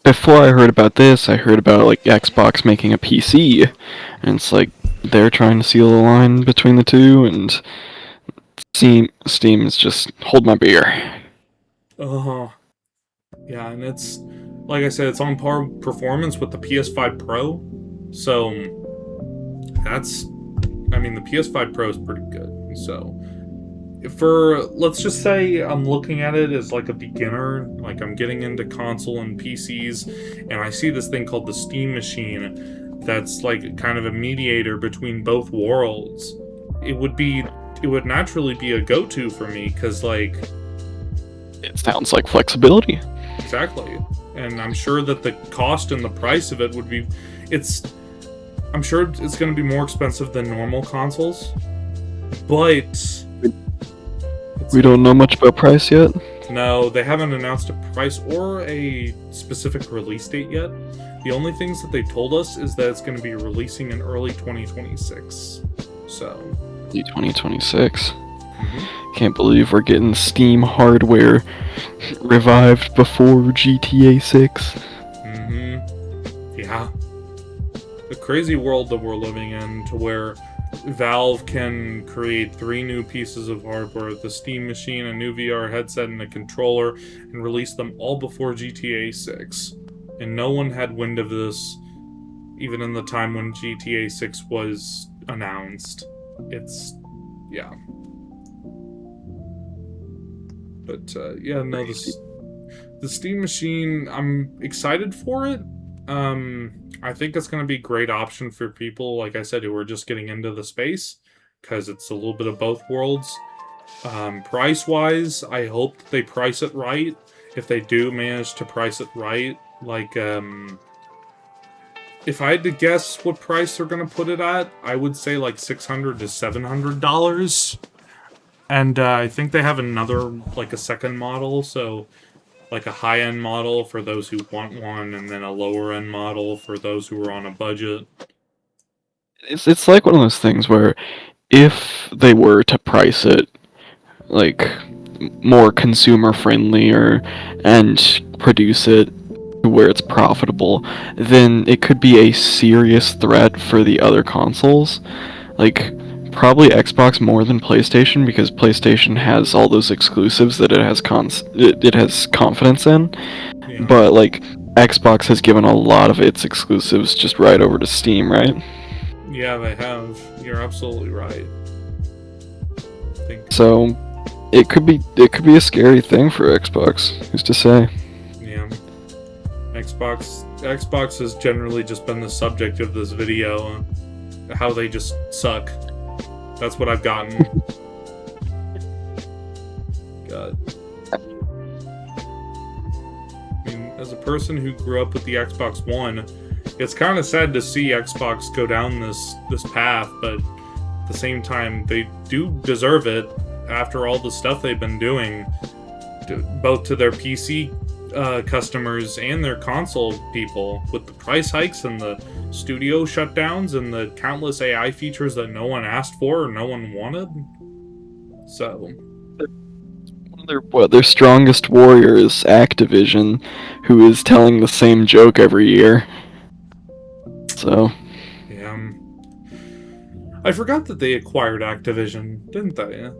before I heard about this, I heard about, like, Xbox making a PC, and it's like they're trying to seal the line between the two, and Steam is just hold my beer. Yeah, and it's, like I said, it's on par performance with the PS5 Pro, so the PS5 Pro is pretty good. So, let's just say I'm looking at it as like a beginner, like I'm getting into console and PCs, and I see this thing called the Steam Machine that's like kind of a mediator between both worlds. It would naturally be a go-to for me, because, like, it sounds like flexibility. Exactly. And I'm sure that the cost and the price of it would be... I'm sure it's going to be more expensive than normal consoles, but... We don't know much about price yet? No, they haven't announced a price or a specific release date yet. The only things that they told us is that it's going to be releasing in early 2026. So... 2026? Can't believe we're getting Steam hardware revived before GTA 6. Yeah. The crazy world that we're living in, to where Valve can create 3 new pieces of hardware, the Steam Machine, a new VR headset, and a controller, and release them all before GTA 6. And no one had wind of this, even in the time when GTA 6 was announced. Yeah. But, the Steam Machine, I'm excited for it. I think it's going to be a great option for people, like I said, who are just getting into the space, because it's a little bit of both worlds. Price-wise, I hope that they price it right. If they do manage to price it right, like, if I had to guess what price they're gonna put it at, I would say like $600 to $700. And I think they have another, like a second model, so like a high-end model for those who want one, and then a lower-end model for those who are on a budget. It's like one of those things where if they were to price it like more consumer friendly or and produce it to where it's profitable, then it could be a serious threat for the other consoles. Like probably Xbox more than PlayStation because PlayStation has all those exclusives that it has confidence in. Yeah. But like Xbox has given a lot of its exclusives just right over to Steam, right? Yeah, they have. You're absolutely right. I think. So it could be a scary thing for Xbox. Who's to say? Yeah. Xbox has generally just been the subject of this video. How they just suck. That's what I've gotten. God. I mean, as a person who grew up with the Xbox One, it's kind of sad to see Xbox go down this path, but at the same time, they do deserve it after all the stuff they've been doing, both to their PC customers and their console people, with the price hikes and the studio shutdowns and the countless AI features that no one asked for or no one wanted. So Their strongest warrior is Activision, who is telling the same joke every year. So yeah, I forgot that they acquired Activision, didn't they?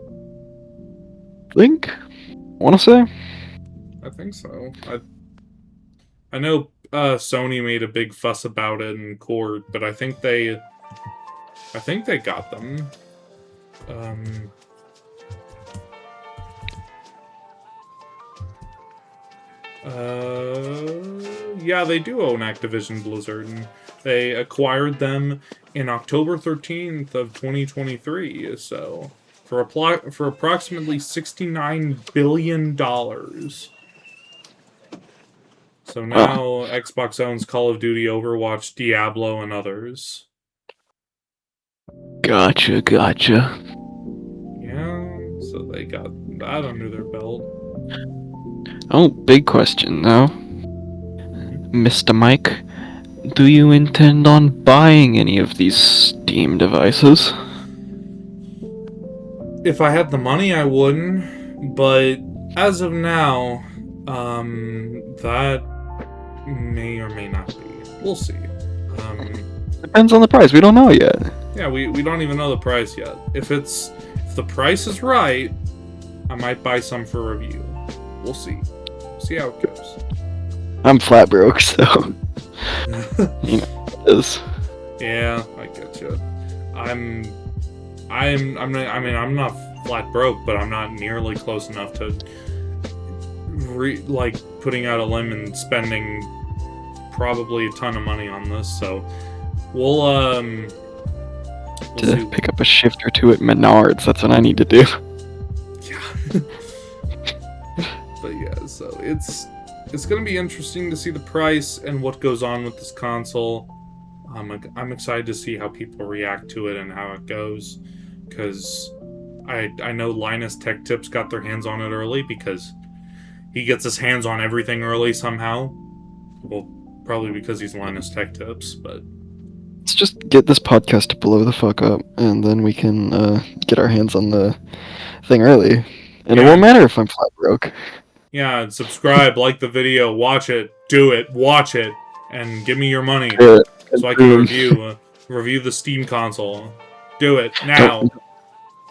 Want to say? I think so. I know Sony made a big fuss about it in court, but I think they got them. Yeah, they do own Activision Blizzard, and they acquired them in October 13th of 2023, so for approximately $69 billion. So now Xbox owns Call of Duty, Overwatch, Diablo, and others. Gotcha. Yeah, so they got that under their belt. Oh, big question though. Mr. Mike, do you intend on buying any of these Steam devices? If I had the money, I wouldn't, but as of now, that may or may not be. We'll see. Depends on the price. We don't know yet. Yeah, we don't even know the price yet. If the price is right, I might buy some for review. We'll see. See how it goes. I'm flat broke, so you know it is. Yeah, I get you. I'm not flat broke, but I'm not nearly close enough to putting out a limb and spending probably a ton of money on this. So we'll see. Pick up a shift or two at Menards. That's what I need to do. Yeah. But yeah, so it's gonna be interesting to see the price and what goes on with this console. I'm excited to see how people react to it and how it goes, because I know Linus Tech Tips got their hands on it early because he gets his hands on everything early somehow. Well, probably because he's Linus Tech Tips, but Let's just get this podcast to blow the fuck up, and then we can get our hands on the thing early. And it won't matter if I'm flat broke. yeah, and subscribe, like the video, watch it, do it, watch it, and give me your money so I can review the Steam console. Do it now.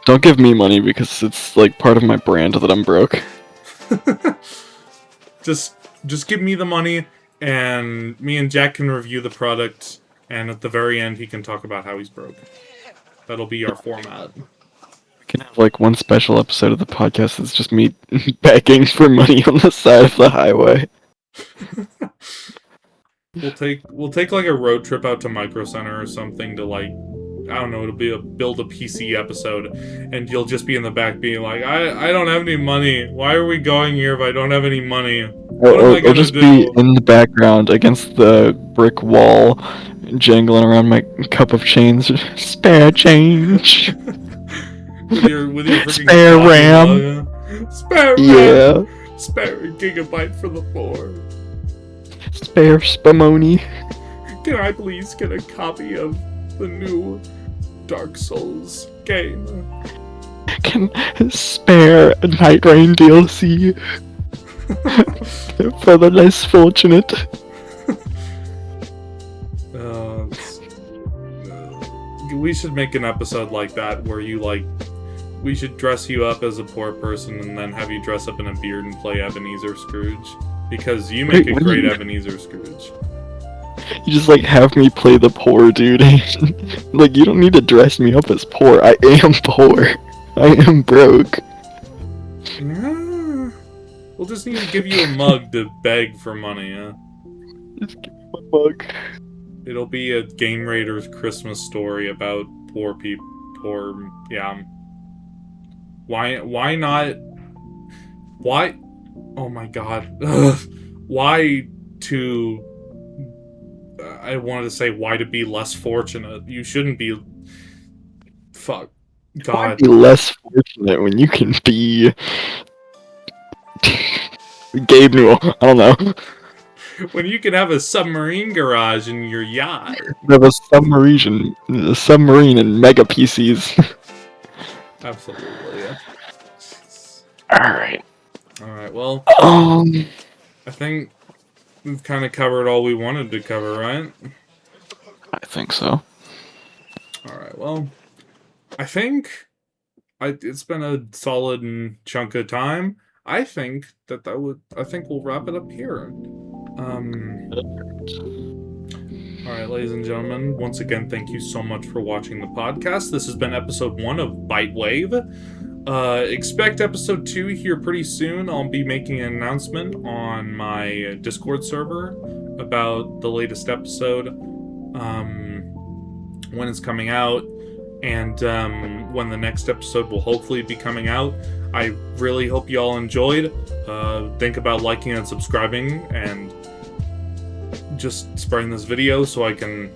Don't give me money because it's like part of my brand that I'm broke. Just give me the money, and me and Jack can review the product, and at the very end, he can talk about how he's broke. That'll be our format. We can have like one special episode of the podcast that's just me begging for money on the side of the highway. We'll take like a road trip out to Micro Center or something to like I don't know, it'll be a build a PC episode, and you'll just be in the back being like, I don't have any money. Why are we going here if I don't have any money? What am I I'll gonna just do? be in the background against the brick wall, jangling around my cup of chains. Spare change. with your freaking Spare coffee RAM. mug. Spare Yeah. RAM. Spare a gigabyte for the poor. Spare spumoni. Can I please get a copy of the new Dark Souls game? Can spare Night Rain DLC for the less fortunate. We should make an episode like that where you we should dress you up as a poor person and then have you dress up in a beard and play Ebenezer Scrooge, because you make a great Ebenezer Scrooge. You just have me play the poor dude. You don't need to dress me up as poor. I am poor. I am broke. Yeah. We'll just need to give you a mug to beg for money, huh? Just give me my mug. It'll be a Game Raiders Christmas story about poor people. Yeah. Why not? Why? Oh my god. Ugh. Why to... I wanted to say why to be less fortunate. You shouldn't be... Fuck. God. Why be less fortunate when you can be... Gabe Newell. I don't know. When you can have a submarine garage in your yacht. We have a submarine and mega PCs. Absolutely, yeah. Alright. Alright, well... I I think we've kind of covered all we wanted to cover, right? think so. Alright, well... I think... it's been a solid chunk of time. I think I think we'll wrap it up here. Alright, ladies and gentlemen, once again, thank you so much for watching the podcast. This has been episode 1 of ByteWave. Expect episode 2 here pretty soon. I'll be making an announcement on my Discord server about the latest episode, when it's coming out, and when the next episode will hopefully be coming out. I really hope you all enjoyed. Think about liking and subscribing, and just spreading this video so I can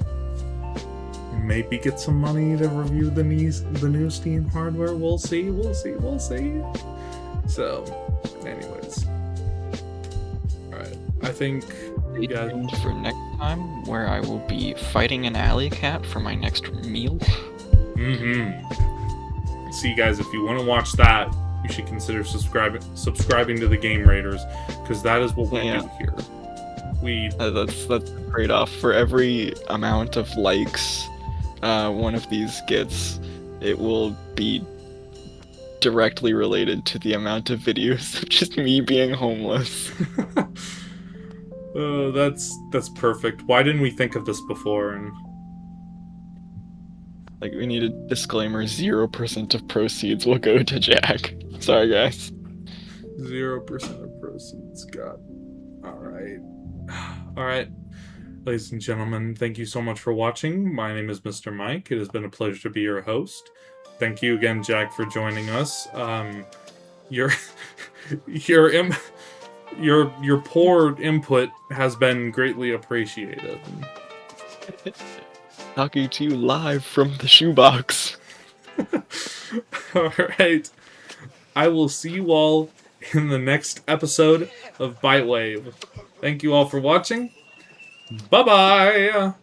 maybe get some money to review the new Steam hardware. We'll see. So, anyways. Alright, I think... Stay tuned for next time, where I will be fighting an alley cat for my next meal. See, guys, if you want to watch that, you should consider subscribing to the Game Raiders, because that is what we do here. That's a trade-off. For every amount of likes one of these gets, it will be directly related to the amount of videos of just me being homeless. That's perfect. Why didn't we think of this before? And we need a disclaimer: 0% of proceeds will go to Jack. Sorry, guys. 0% of proceeds. God. Alright. Ladies and gentlemen, thank you so much for watching. My name is Mr. Mike. It has been a pleasure to be your host. Thank you again, Jack, for joining us. Your poor input has been greatly appreciated. Talking to you live from the shoebox. Alright. I will see you all in the next episode of ByteWave. Thank you all for watching. Bye-bye!